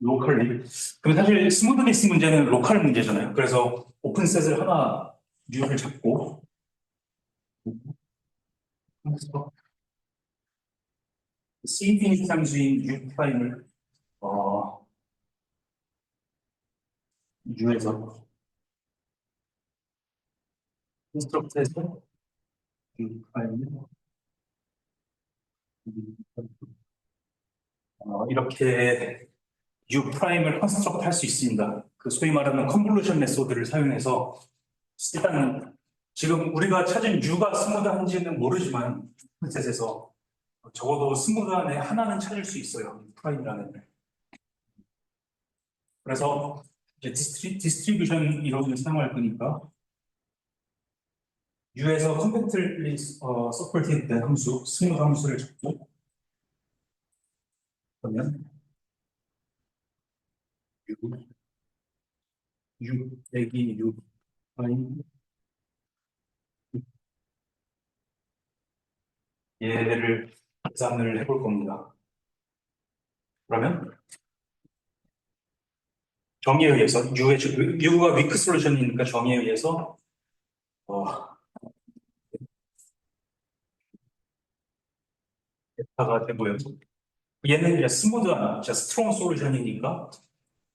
로컬리. 그럼 사실 스무드니스 문제는 로컬 문제잖아요. 그래서 오픈셋을 하나 뉴를 잡고 C 함수인 U 프라임을 U에서 컨스트럭트해서 U 프라임을 이렇게 U 프라임을 컨스트럭트 할 수 있습니다. 그 소위 말하는 컨볼루션 메소드를 사용해서 일단 지금 우리가 찾은 U가 스무드한지는 모르지만 셋에서 적어도 스무드한 애 하나는 찾을 수 있어요. 프라임이라는 애. 그래서 이제 디스트리뷰션 이론을 사용할 거니까 U에서 컴팩트리 서포티드 된 함수, 스무드 함수를 잡고 그러면 U 빼기 U 프라임 얘를 계산을 해볼 겁니다. 그러면 정의에 의해서 U가 위크 솔루션이니까 정의에 의해서 어, 다가 되고요. 얘는 이제 스무드한, 이제 스트롱 솔루션이니까,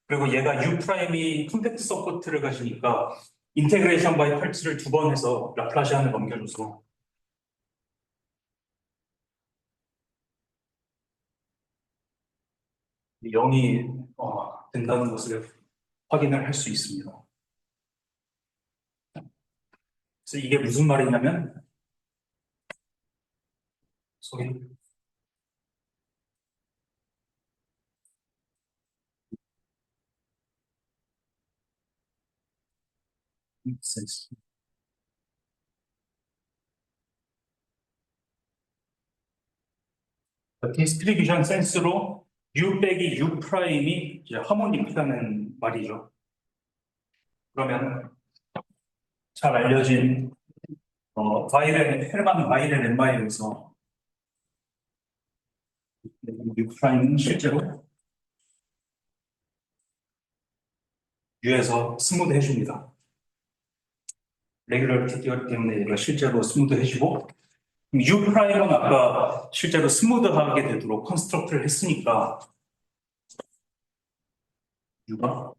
그리고 얘가 U 프라임이 컴팩트 서포트를 가지니까 인테그레이션 바이 펄츠를 두 번 해서 라플라시안을 넘겨줘서 0이 된다는 것을 확인을 할 수 있습니다. 그래서 이게 무슨 말이냐면, 소리, 센스. 디스트리뷰션 센스로 U 빼기 U 프라임이 이제 하모닉이라는 말이죠. 그러면 잘 알려진 헤르만 바이렐 lem마에서 U 프라임은 실제로 U에서 스무드 해줍니다. 레귤러리티 티어리 때문에 얘가 실제로 스무드 해주고, U 프라임은 아까 실제로 스무드하게 되도록 컨스트럭트를 했으니까 U가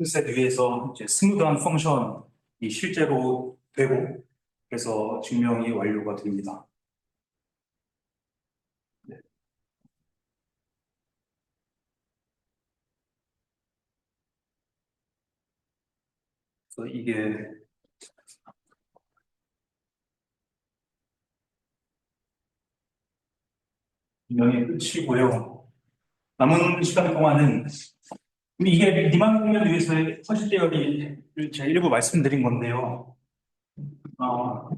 셋 위에서 이제 스무드한 펑션이 실제로 되고, 그래서 증명이 완료가 됩니다. 네. 그래서 이게 증명이 끝이고요. 남은 시간 동안은 이게 리만 공면 위해서의 퍼즐 대열이를 제가 일부 말씀드린 건데요. 어,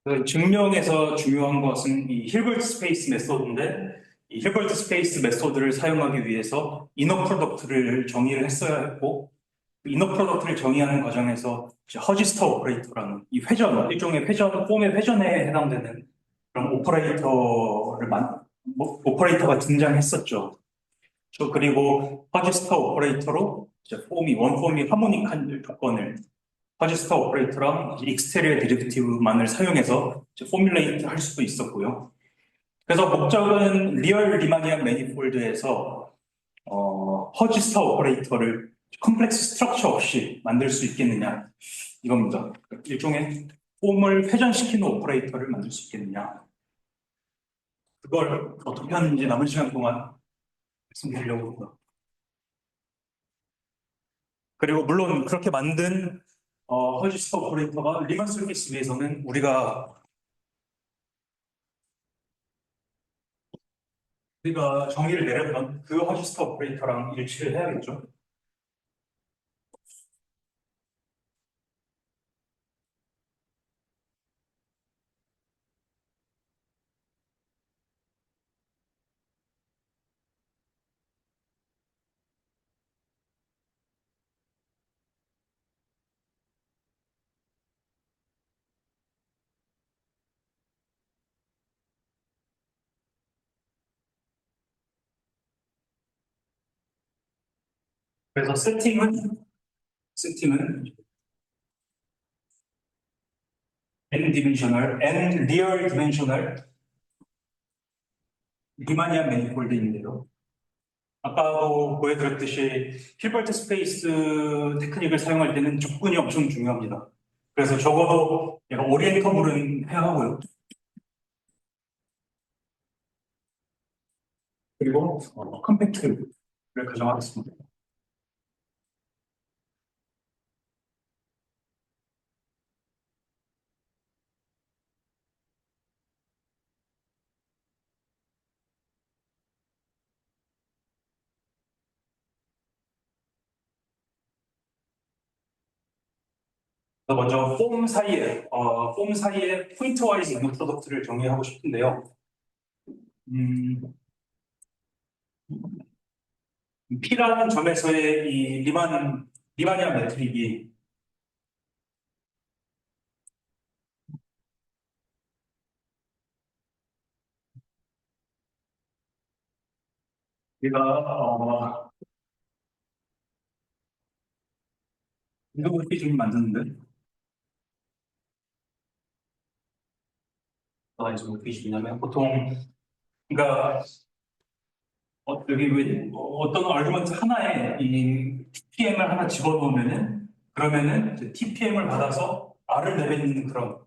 그 증명에서 중요한 것은 이 힐버트 스페이스 메소드인데, 이 힐버트 스페이스 메소드를 사용하기 위해서 이너 프로덕트를 정의를 했어야 했고, 그 이너 프로덕트를 정의하는 과정에서 이제 허지스터 오퍼레이터라는 이 회전, 일종의 회전, 폼의 회전에 해당되는 그런 오퍼레이터가 등장했었죠. 그리고 허지스터 오퍼레이터로 이제 원폼이 하모닉한 조건을 허지스터 오퍼레이터랑 익스테리어 디렉티브만을 사용해서 포뮬레이트 할 수도 있었고요. 그래서 목적은 리얼 리마니안 매니폴드에서 허지스터 오퍼레이터를 컴플렉스 스트럭처 없이 만들 수 있겠느냐 이겁니다. 일종의 폼을 회전시키는 오퍼레이터를 만들 수 있겠느냐, 그걸 어떻게 하는지 남은 시간 동안 말씀드리려고 합니다. 그리고 물론 그렇게 만든 허지스터 오퍼레이터가 리만 서비스 위해서는 우리가 정의를 내렸던 그 허지스터 오퍼레이터랑 일치를 해야겠죠. 그래서 세팅은 n 디멘셔널, n 리얼 디멘셔널 리마니안 매니폴드인데요. 아까도 보여드렸듯이 힐버트 스페이스 테크닉을 사용할 때는 조건이 엄청 중요합니다. 그래서 적어도 약간 오리엔터블은 해야 하고요. 그리고 컴팩트를 가정하겠습니다. 먼저 폼 사이에 포인트 와이즈 있는 프로덕트를 정의하고 싶은데요. P라는 점에서의 이 리만 리마니아 매트릭이 우리가 이거 기준을 만드는데 이제 뭐 기준이냐면 보통 그러니까 여기 왜 어떤 아르구먼트 하나에 이 TPM을 하나 집어넣으면은 그러면은 TPM을 받아서 R을 내뱉는 그런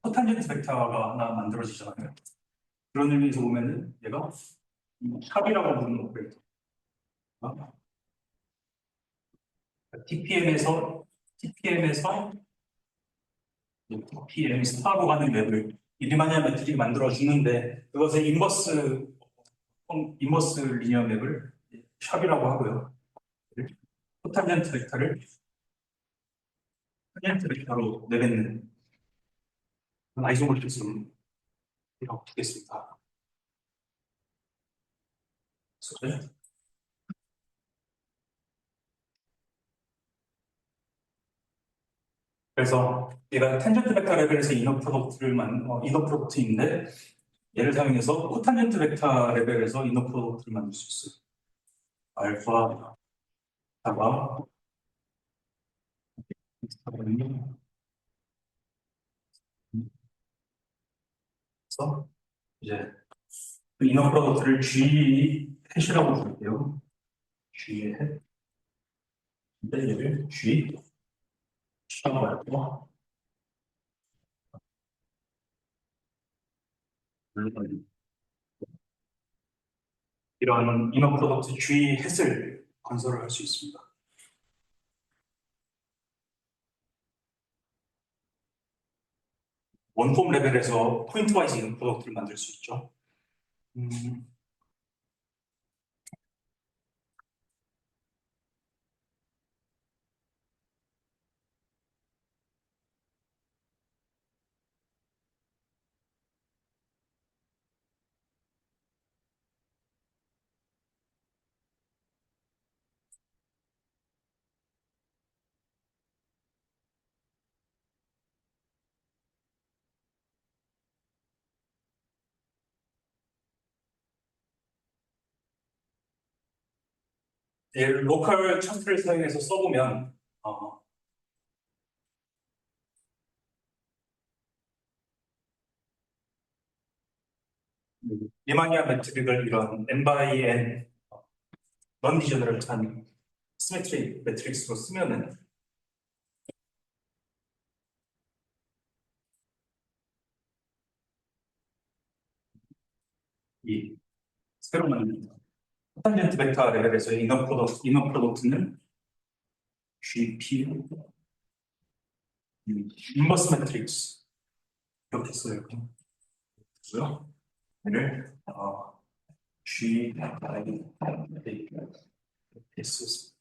코탄젠트 벡터가 하나 만들어지잖아요. 그런 의미에서 보면은 얘가 샵이라고 부르는 오페레이터. TPM에서 TPM 스타로 가는 맵을 리마니아 매트릭이 만들어 주는데 그것의 인버스 리니어 맵을 샵이라고 하고요. 코탄젠트 벡터를 탄젠트 벡터로 내뱉는 아이소모르피즘이라고 두겠습니다. 그래서 얘가 탄젠트 벡터 레벨에서 이너 프로덕트인데 얘를 사용해서 코탄젠트 벡터 레벨에서 이너 프로덕트를 만들 수 있어요. 알파, 다바, 그래서 이제 그 이너 프로덕트를 G 해시라고 부를게요. G의 해. 얘를 G 시라고 할게요. 이런 이너 프로덕트 G 햇을 건설을 할 수 있습니다. 원폼 레벨에서 포인트 와이즈 이너 프로덕트를 만들 수 있죠. 음, 로컬 차트를 사용해서 써보면 리마니아 매트릭을 이런 n by n 넌 디저너럴한 시메트리 매트릭스로 쓰면은 이 새로 만든 탄젠트 벡터 레벨에서의 이너 프로덕트는 GP 인버스 매트릭스 이렇게 써요. 그고요. 얘를 G I S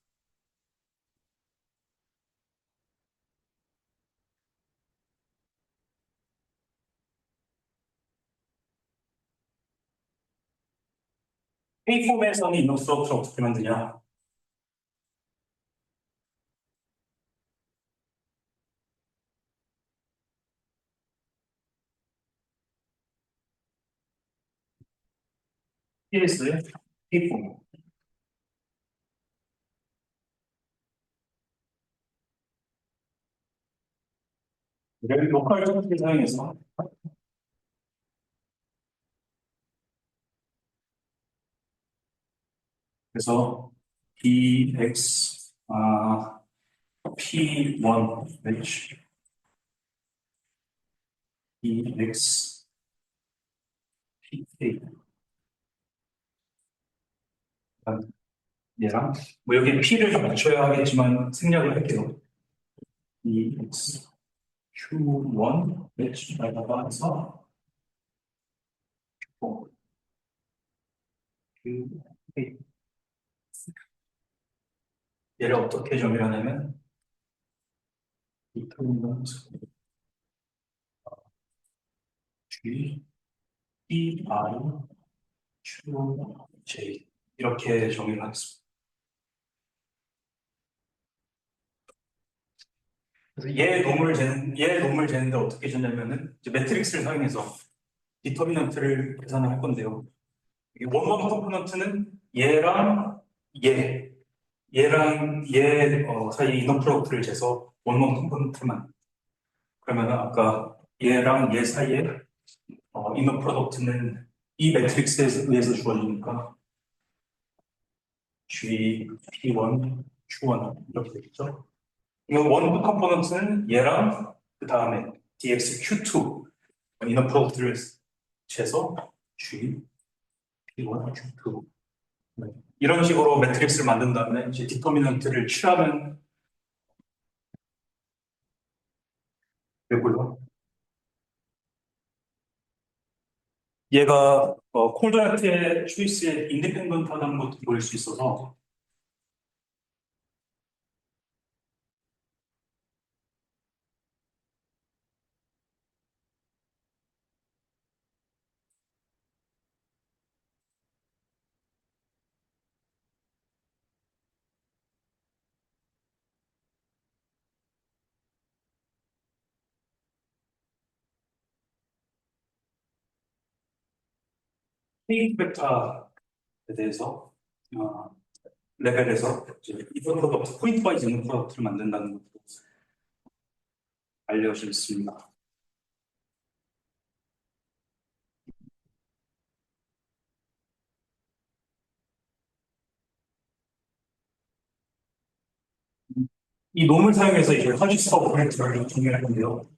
K폼에서는 이너 프로덕트를 어떻게 만드냐? PS의 K폼. 이를 로컬 차트를 사용해서 그래서 BX P1 H BX PK 얘랑 뭐 여기 P를 좀 맞춰야 하겠지만 생략을 할게요. BX Q1 H에다가 해서 QK 얘를 어떻게 정의하냐면 이터미넌트 G E I Q J 이렇게 정의를 하겠습니다. 그래서 얘 놈을 재는데 어떻게 재냐면은 이제 매트릭스를 사용해서 디터미넌트를 계산을 할 건데요. 이 원본 컴포넌트는 얘랑 얘 사이 이너 프로덕트를 재서 원본 컴포넌트만. 그러면 아까 얘랑 얘 사이에 이너 프로덕트는 이 매트릭스에 의해서 주어지니까 G, P1, Q1 이렇게 되겠죠. 원본 컴포넌트는 얘랑 그 다음에 DX, Q2 이너 프로덕트를 재서 G, P1, Q2 이런 식으로 매트릭스를 만든 다음에 이제 디터미넌트를 취하면 되고요. 얘가 콜드라트의 초이스에 인디펜던트하다는 것도 보일 수 있어서 K 베타에 대해서 어, 레벨에서 이제 이전 프로덕트, 포인트 바이즈 있는 프로덕트를 만든다는 것도 알려져 있습니다. 이 놈을 사용해서 이제 허지스터 오퍼레이터를 정의할 건데요.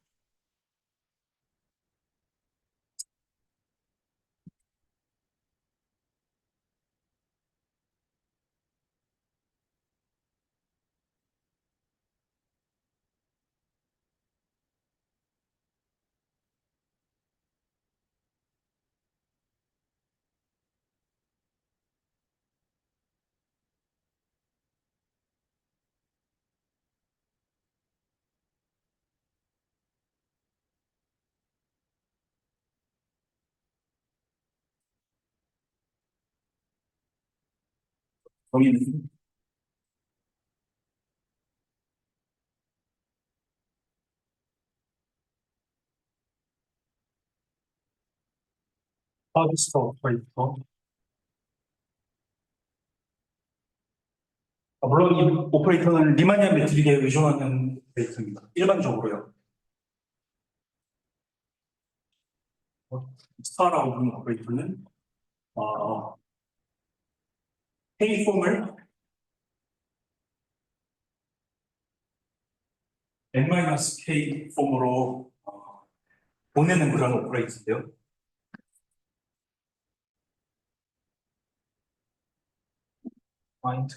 정의는 허지스터 오퍼레이터. 물론 이 오퍼레이터는 리마니안 매트릭에 의존하는 오퍼레이터입니다. 일반적으로요. 스타라고 부르는 오퍼레이터는 어, K폼을 N-K 폼으로 보내는 그런 오퍼레이터인데요. find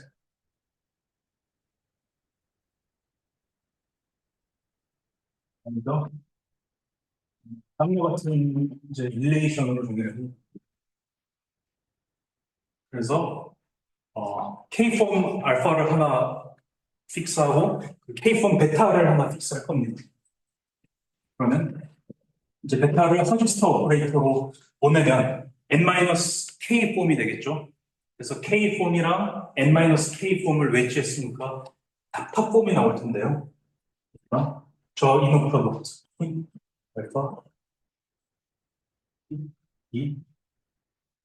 다음과 같은 이제 릴레이션으로 정의를 그래서 K폼 알파를 하나 픽스하고 그 K폼 베타를 하나 픽스할 겁니다. 그러면 이제 베타를 허지스터 오퍼레이터로 보내면 N-K 폼이 되겠죠. 그래서 K 폼이랑 N-K 폼을 웨지했으니까 닥터 폼이 나올 텐데요. 저 이노 프로덕트 알파 이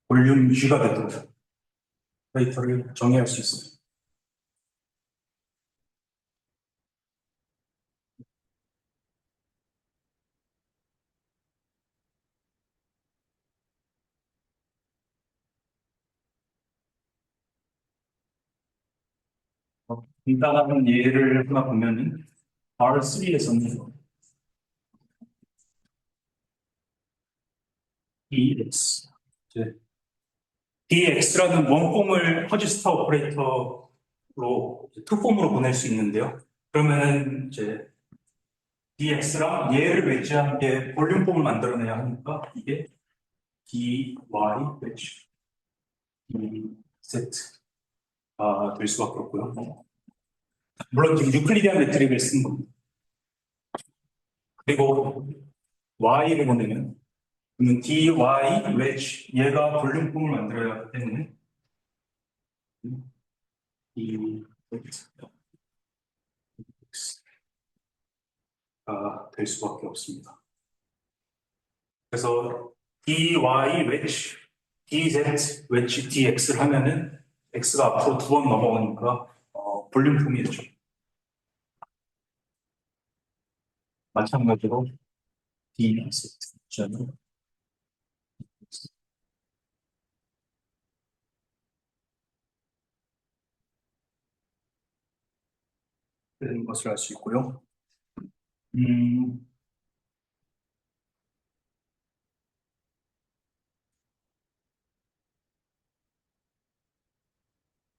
볼륨 G가 되도록 오퍼레이터를 정의할 수 있습니다. 간단한 예를 하나 보면은 R3에서는 dx 이제 dx라는 원폼을 허지스타 오퍼레이터로 투폼으로 보낼 수 있는데요. 그러면 이제 dx랑 얘를 외지한 게 볼륨폼을 만들어내야 하니까 이게 dy 외지 dz가 될 수밖에 없고요. 물론 지금 유클리디안 매트릭을 쓴 겁니다. 그리고 y를 보내면 그러면 dy wedge 얘가 볼륨폼을 만들어야 하기 때문에 이 될 수밖에 없습니다. 그래서 dy 웨지, dz 웨지 dx를 하면은 x가 앞으로 2번 넘어가니까 볼륨품이죠. 마찬가지로 dx 는 되는 것을 알 수 있고요. 음,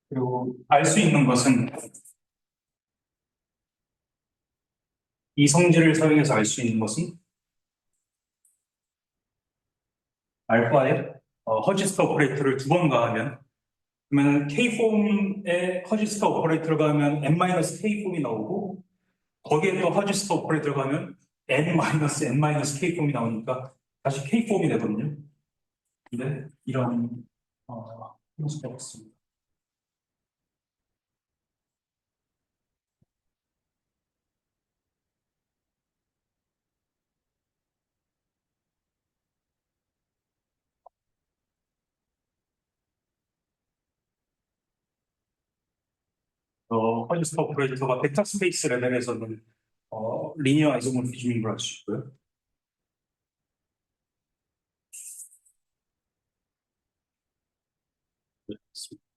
그리고 알 수 있는 것은 이 성질을 사용해서 알 수 있는 것은 알파의 허지스터 오퍼레이터를 2번 가하면 그러면 K폼에 허지스터 오퍼레이터를 가하면 N-K폼이 나오고 거기에 또 허지스터 오퍼레이터를 가하면 N-K 폼이 나오니까 다시 K폼이 되거든요. 근데 이런 형식이 없습니다. 허지스터 오퍼레이터가 벡터 스페이스 레벨에서는 리니어 아이소모피즘인 걸 알 수 있고요. 네, 맞습니다.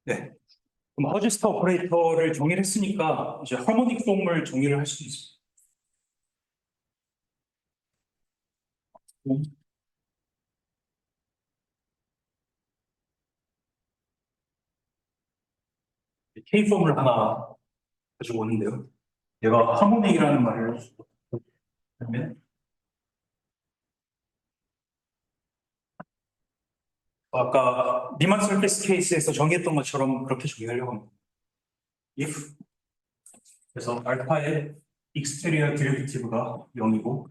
네. 그럼 허지스터 오퍼레이터를 정의를 했으니까 이제 하모닉 폼을 정의를 할 수 있습니다. K 폼을 하나 가지고 오는데요. 얘가 하모닉이라는 말을 하면 아까 리만 서페이스 케이스에서 정의했던 것처럼 그렇게 정의하려고 합니다. if 그래서 알파의 익스테리어 데리베티브가 0이고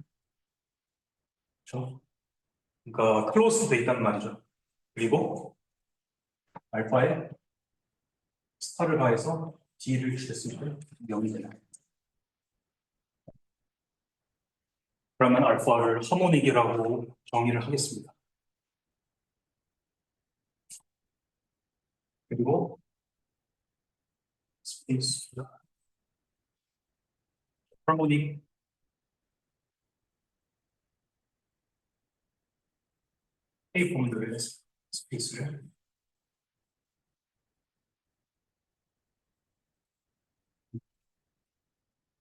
그렇죠? 그러니까 클로스 돼 있다는 말이죠. 그리고 알파에 스타를 가해서 d를 주셨을 때 0이 되나요? 그러면 알파를 하모닉이라고 정의를 하겠습니다. 그리고 스페이스 하모닉 A 폼들의 스페이스를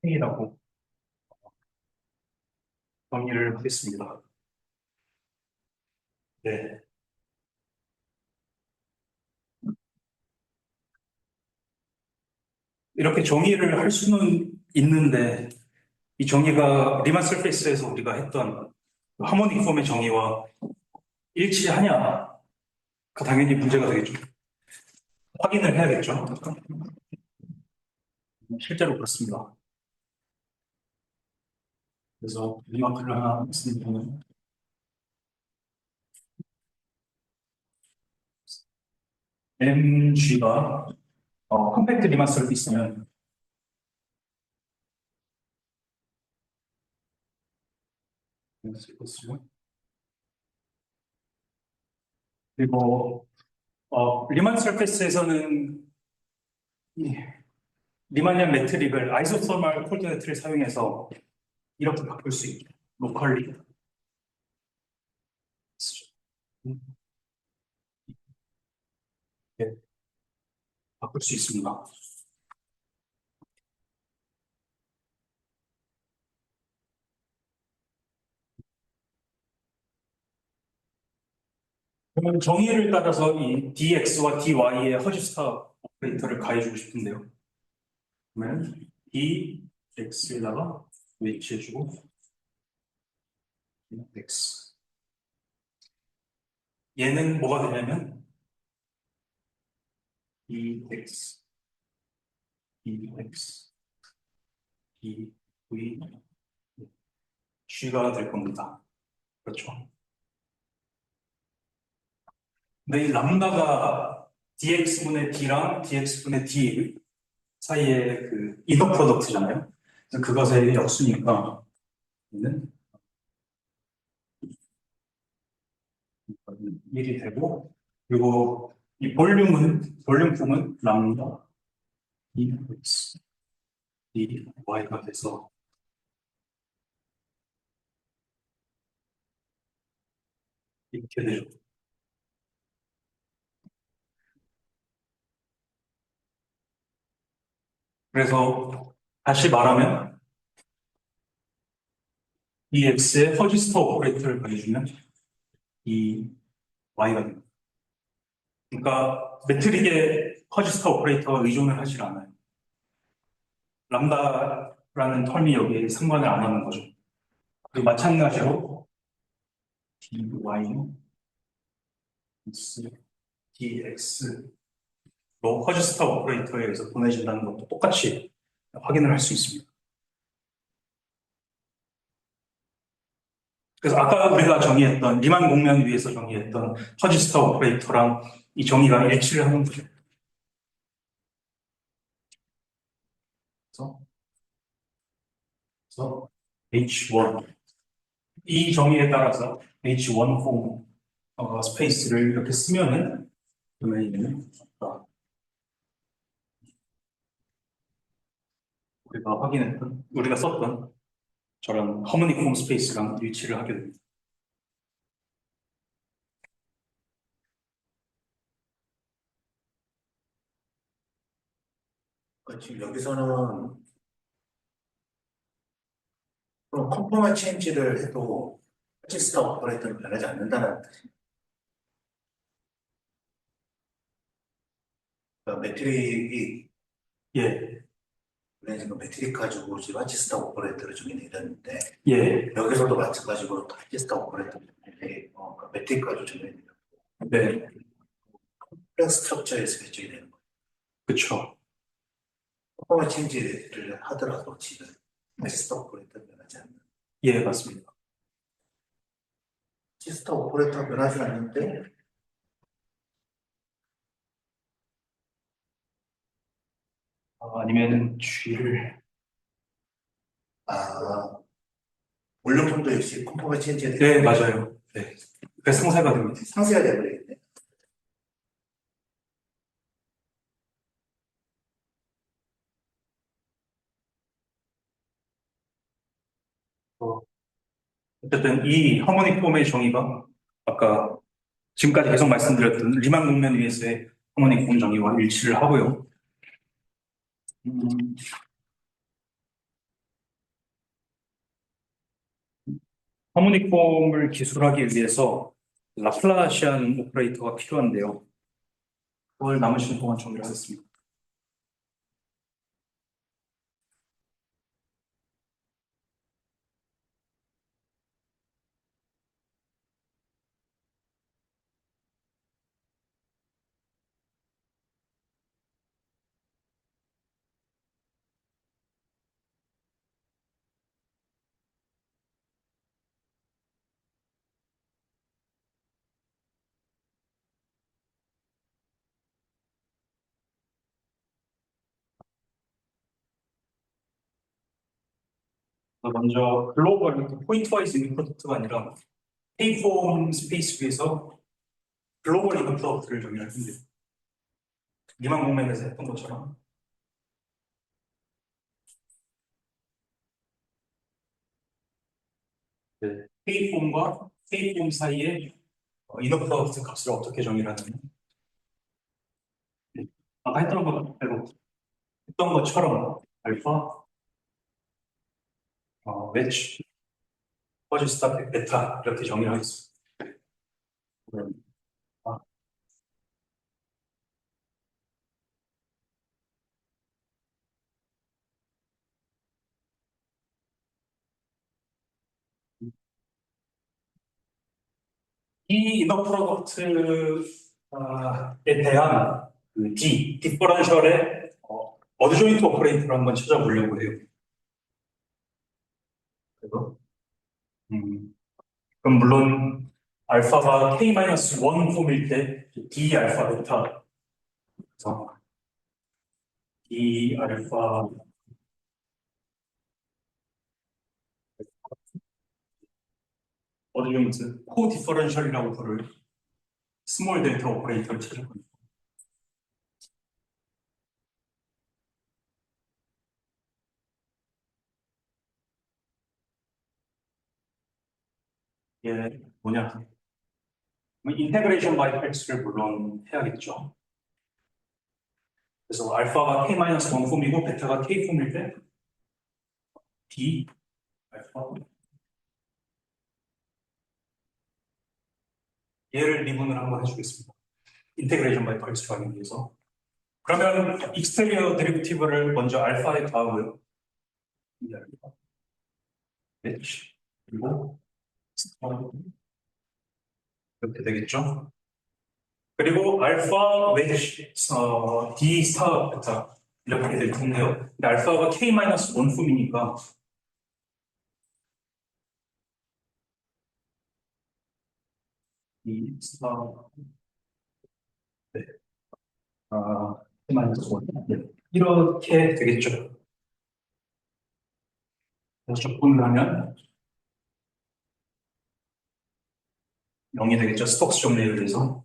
A라고 정의를 하겠습니다. 네. 이렇게 정의를 할 수는 있는데 이 정의가 리만 서페이스에서 우리가 했던 하모닉 폼의 정의와 일치하냐? 그 당연히 문제가 되겠죠. 확인을 해야겠죠. 실제로 그렇습니다. 그래서 리마크를 하나 말씀드리면 MG가 컴팩트 리만 서페이스면 그리고 리만 서페이스에서는 이 리만이안 매트릭을 아이소서멀 코디네이트를 사용해서 이렇게 바꿀 수 있죠. 로컬리 네, 바꿀 수 있습니다. 그러면 정의를 따라서 이 dx와 dy의 허지스타 오퍼레이터를 가해주고 싶은데요. 그러면 dx에다가 위치해주고 x 얘는 뭐가 되냐면 EX, EX, EV, G가 될 겁니다. 그렇죠. 근데 이 람다가 dx분의 d랑 dx분의 d 사이의 그 이너 프로덕트잖아요. 그래서 그것의 역수니까 얘는 1이 되고, 그리고 이 볼륨품은 람다 dx dy가 돼서 이렇게 되죠. 그래서 다시 말하면 이 x의 허지스터 오퍼레이터를 더해주면 이 y가 됩니다. 그러니까 매트릭에 허지스터 오퍼레이터가 의존을 하질 않아요. 람다라는 텀이 여기에 상관을 안 하는 거죠. 그리고 마찬가지로 dy, x, dx로 허즈스타 오퍼레이터에 의해서 보내진다는 것도 똑같이 확인을 할 수 있습니다. 그래서 아까 우리가 정의했던 리만 공면 위에서 정의했던 허즈스타 오퍼레이터랑 이 정의가 일치를 하는 거죠. 그래서 H1 이 정의에 따라서 H1 폼 스페이스를 이렇게 쓰면은 그러면 우리가 썼던 저런 허무닉 홈 스페이스랑 일치를 하게 됩니다. 그러니까 지금 여기서는 그럼 컨포머 체인지를 해도 퍼지스타 오퍼레이터는 변하지 않는다는 뜻이에요. 그러니까 매트릭이 예, 우리는 지금 매트릭 가지고 지금 퍼지스타 오퍼레이터를 정의내렸는데 예, 여기서도 마찬가지로 퍼지스타 오퍼레이터를 그러니까 매트릭 가지고 정의내렸고 네, 컴플렉스 스트럭처에서 결정이 되는 거예요. 그쵸. 컨포머 체인지를 하더라도 지금 퍼지스타 오퍼레이터는 변하지 않는. 예, 맞습니다. 퍼지스타 오퍼레이터가 변하지 않는데 아니면 G를, 아 원룸품도 역시 컨포머 체인지에 네, 맞아요. 네. 그래서 상세가 됩니다. 상세가 되어버리겠네. 어, 어쨌든 이 하모닉 폼의 정의가 아까 지금까지 계속 말씀드렸던 리만 공면 위에서의 하모닉 폼 정의와 일치를 하고요. 음, 하모닉 폼을 기술하기 위해서 라플라시안 오퍼레이터가 필요한데요. 그걸 남은 시간 동안 정리를 하겠습니다. 먼저 글로벌 포인트와이즈 이너 프로덕트가 아니라 K폼 스페이스 위에서 글로벌 이너 프로덕트를 정의할 텐데 리만 공면에서 했던 것처럼 네. K폼과 K폼 사이의 이너 프로덕트 값을 어떻게 정의를 하느냐. 네. 아까 했던 것처럼 알파, 매치, 퍼지스타, 베타 이렇게 정의를 하겠습니다. 아, 이 이너 프로덕트에 대한 그 디퍼런셜의 어드조인트 오퍼레이터를 한번 찾아보려고 해요. 그래서 그럼 물론 알파가 k-1 폼일 때 d 알파 베타 그래서 d 알파 어드조인트 코 디퍼런셜이라고 부를 스몰 델타 오퍼레이터를 찾을 겁니다. 이게 뭐냐? 인테그레이션 바이 팩스를 물론 해야겠죠. 그래서 알파가 k-1 폼이고 베타가 k 폼일 때 d 알파 얘를 미분을 한번 해주겠습니다. 인테그레이션 바이 팩스를 하기 위해서. 그러면 익스테리어 데리비티브를 먼저 알파에 더하고요. 이 알파 H 그리고 이렇게 되겠죠. 그리고 알파 웨지 D 스타 베타 이렇게 될 텐데요. 근데 알파가 k-1 폼이니까 D 스타 네. k-1 네. 이렇게 되겠죠. 그래서 적분을 하면 0이 되겠죠. 스톡스 정리에 의해서.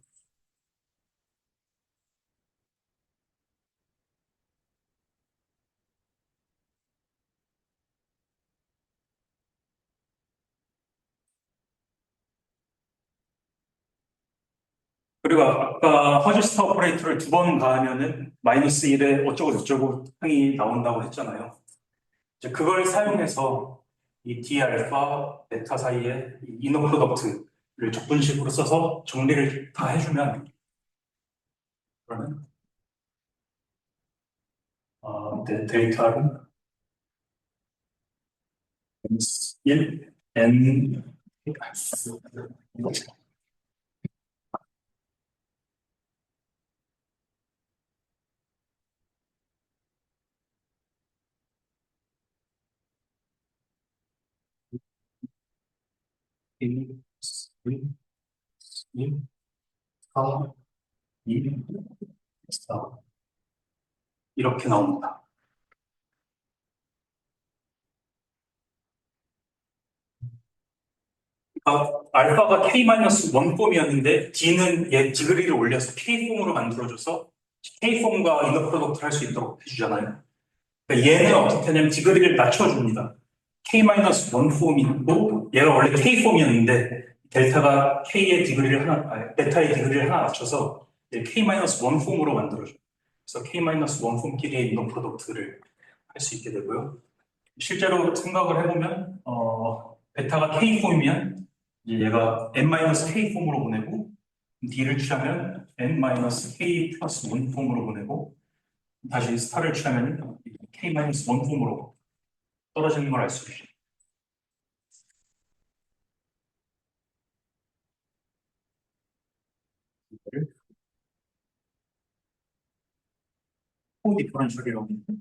그리고 아까 허즈스타 오퍼레이터를 두 번 가하면은 마이너스 1에 어쩌고 항이 나온다고 했잖아요. 이제 그걸 사용해서 이 D 알파 베타 사이에 이 이너 프로덕트를 적분식으로 써서 정리를 다 해주면 그러면 데이터는 1 n 1 1 1 4 2 4 이렇게 나옵니다. 알파가 k-1 폼이었는데 D는 얘 디그리를 올려서 k 폼으로 만들어줘서 k 폼과 이너 프로덕트를 할 수 있도록 해주잖아요. 그러니까 얘는 어떻게 하냐면 디그리를 낮춰줍니다. k-1 폼이고 얘가 원래 k 폼이었는데 델타가 k의 디그리를 베타의 디그리를 하나 낮춰서 k-1 폼으로 만들어줘요. 그래서 k-1 폼끼리의 이너 프로덕트를 할 수 있게 되고요. 실제로 생각을 해보면 베타가 k 폼이면 이제 얘가 n-k 폼으로 보내고 d를 취하면 n-k 플러스 1 폼으로 보내고 다시 스타를 취하면 k-1 폼으로 떨어지는 걸 알 수 있어요. 이거를 코디퍼런셜이라고 합니다.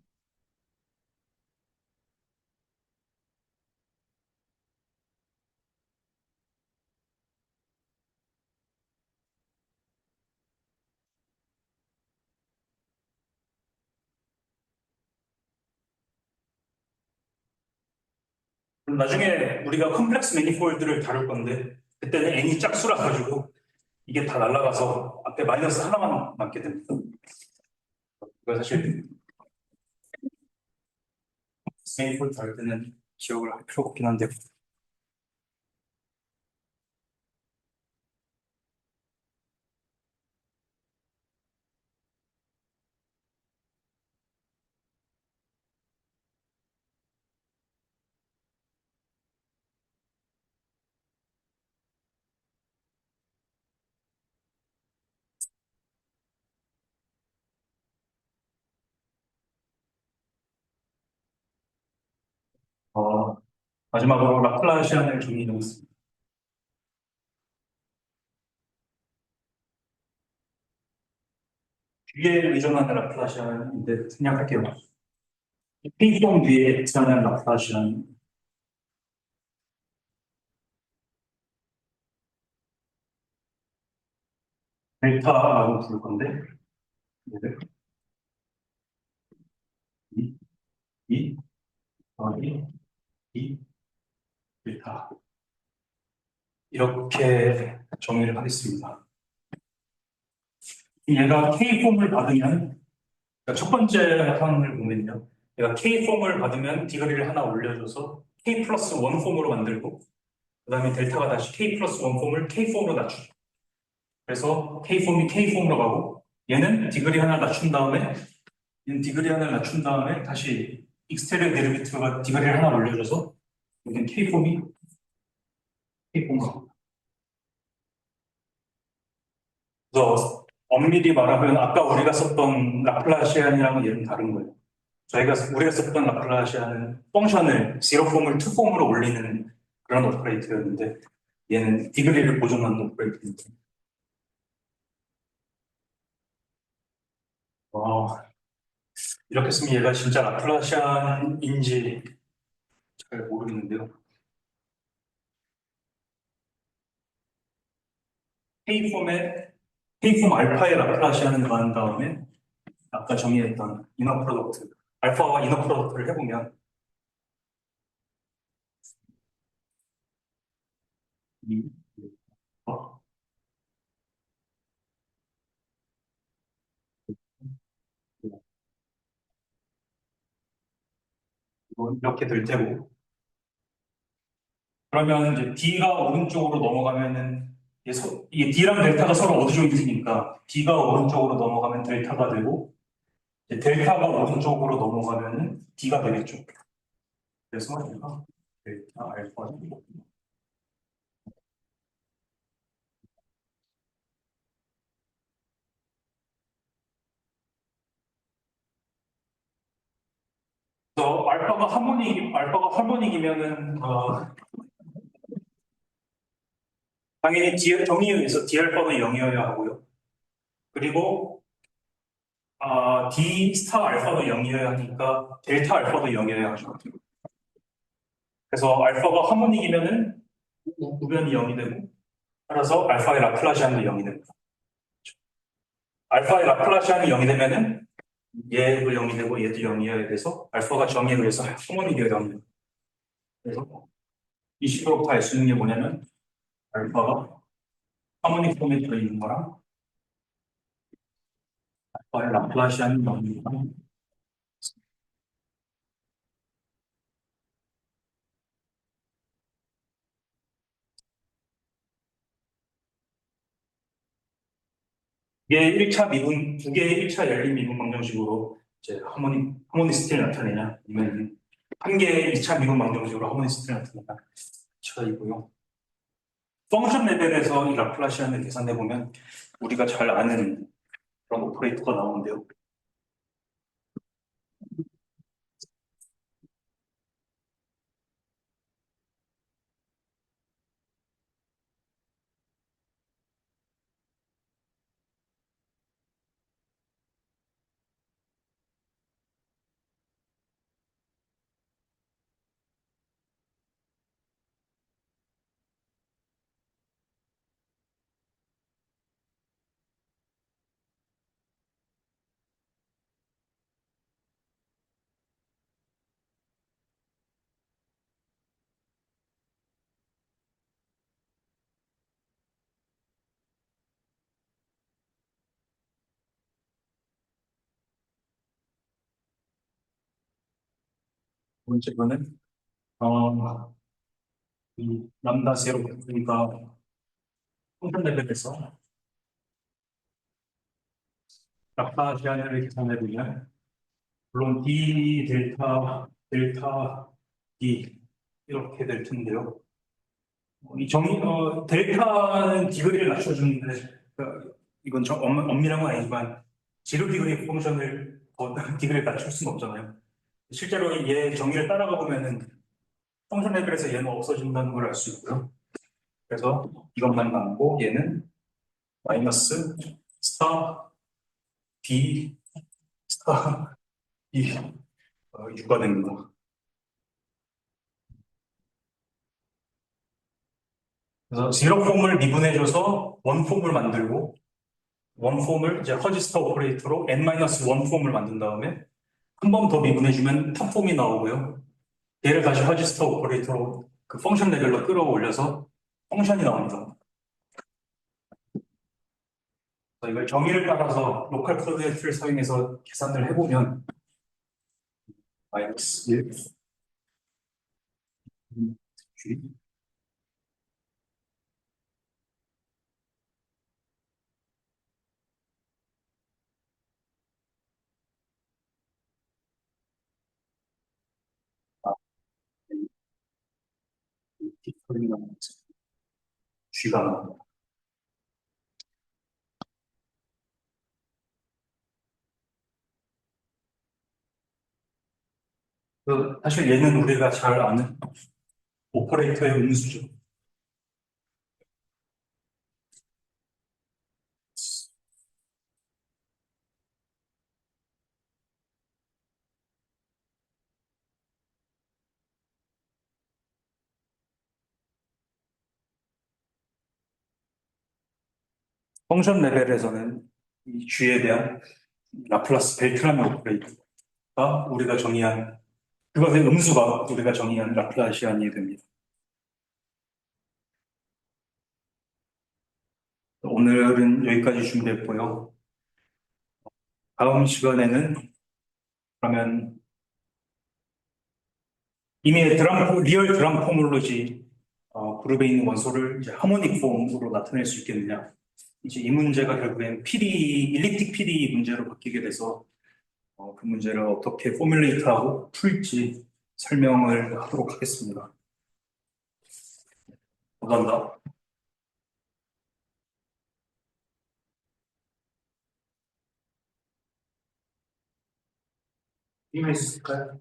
그럼 나중에 우리가 컴플렉스 매니폴드를 다룰 건데 그때는 n이 짝수라 가지고 이게 다 날아가서 앞에 마이너스 하나만 남게 됩니다. 이거 사실 매니폴드 다룰 때는 기억을 할 필요가 없긴 한데 마지막으로 라플라시안을 정리해 보겠습니다. 뒤에 의존하는 라플라시안인데 생략할게요. K폼 뒤에 의존하는 라플라시안 델타라고 부를 건데 얘를 이, 이, 더하기 이, 델타 이렇게 정의를 하겠습니다. 얘가 K폼을 받으면 그러니까 첫 번째 항을 보면요. 얘가 K폼을 받으면 디그리를 하나 올려줘서 K 플러스 원 폼으로 만들고 그 다음에 델타가 다시 K 플러스 원 폼을 K폼으로 낮추죠. 그래서 K폼이 K폼으로 가고 얘는 디그리 하나 낮춘 다음에 얘는 디그리 하나 낮춘 다음에 다시 익스테리어 데리베이티브가 디그리를 하나 올려줘서 여기는 K폼이 K폼으로 가고 그래서 엄밀히 말하면 아까 우리가 썼던 라플라시안이랑은 얘는 다른 거예요. 우리가 썼던 라플라시안은 펑션을 0폼을 2폼으로 올리는 그런 오퍼레이터였는데 얘는 디그리를 보존하는 오퍼레이터입니다. 이렇게 쓰면 얘가 진짜 라플라시안인지 잘 모르겠는데요. K폼 알파의 라플라시안을 더한 다음에 아까 정의했던 이너 프로덕트 알파와 이너 프로덕트를 해보면 어, 이렇게 될 테고 그러면 이제 D가 오른쪽으로 넘어가면은 이게 D랑 델타가 서로 어드조인트니까 D가 오른쪽으로 넘어가면 델타가 되고 이제 델타가 오른쪽으로 넘어가면은 D가 되겠죠. 그래서 얘가 델타 알파 그래서 알파가 하모닉이면은 당연히 정의에 의해서 D 알파가 0이어야 하고요. 그리고 D 스타 알파도 0이어야 하니까 델타 알파도 0이어야 하죠. 그래서 알파가 하모닉이면은 우변이 0이 되고 따라서 알파의 라플라시안도 0이 됩니다. 알파의 라플라시안이 0이 되면은 얘도 0이 되고 얘도 0이어야 돼서 알파가 정의에 의해서 하모닉이어야 합니다. 그래서 이 식으로부터 알 수 있는 게 뭐냐면 알파가 하모닉 폼에 들어있는 거랑 알파의 라플라시안이 0이랑 이게 1차 미분, 두 개의 1차 열린 미분 방정식으로 이제 하모니스티를 나타내냐, 아니면 한 개의 2차 미분 방정식으로 하모니스티를 나타내냐, 차이고요. 펑션 레벨에서 이 라플라시안을 계산해보면 우리가 잘 아는 그런 오퍼레이터가 나오는데요. 두 번째 거는 이 람다 세로 그러니까 펑션 레벨에서 라플라시안을 계산해보면 물론 D 델타 D 이렇게 될 텐데요. 델타는 디그리를 낮춰주는데, 이건 엄밀한 건 아니지만, 제로 디그리 펑션을 디그리를 낮출 수는 없잖아요. 실제로 얘 정의를 따라가 보면은 펑션 레벨에서 얘는 없어진다는 걸 알 수 있고요. 그래서 이것만 남고 얘는 마이너스 스타 D 스타 이 U가 됩니다. 그래서 제로 폼을 미분해줘서 원 폼을 만들고 원 폼을 이제 허지스타 오퍼레이터로 n-1 폼을 만든 다음에 한 번 더 미분해주면 탑 폼이 나오고요. 얘를 다시 허지스타 오퍼레이터로 그 펑션 레벨로 끌어올려서 펑션이 나옵니다. 그래서 이걸 정의를 따라서 로컬 코디네이트를 사용해서 계산을 해보면 마이너스 1 G G가 나옵니다. 사실 얘는 우리가 잘 아는 오퍼레이터의 음수죠. 펑션 레벨에서는 이 G에 대한 라플라스 벨트라는 오퍼레이터가 우리가 정의한 그것의 음수가 우리가 정의한 라플라시안이 됩니다. 오늘은 여기까지 준비했고요. 다음 시간에는 그러면 이미 리얼 드럼 포뮬러지 그룹에 있는 원소를 이제 하모닉 폼으로 나타낼 수 있겠느냐. 이제 이 문제가 결국엔 일립틱 PD 문제로 바뀌게 돼서 그 문제를 어떻게 포뮬레이트하고 풀지 설명을 하도록 하겠습니다. 감사합니다. 이메일 있을까요?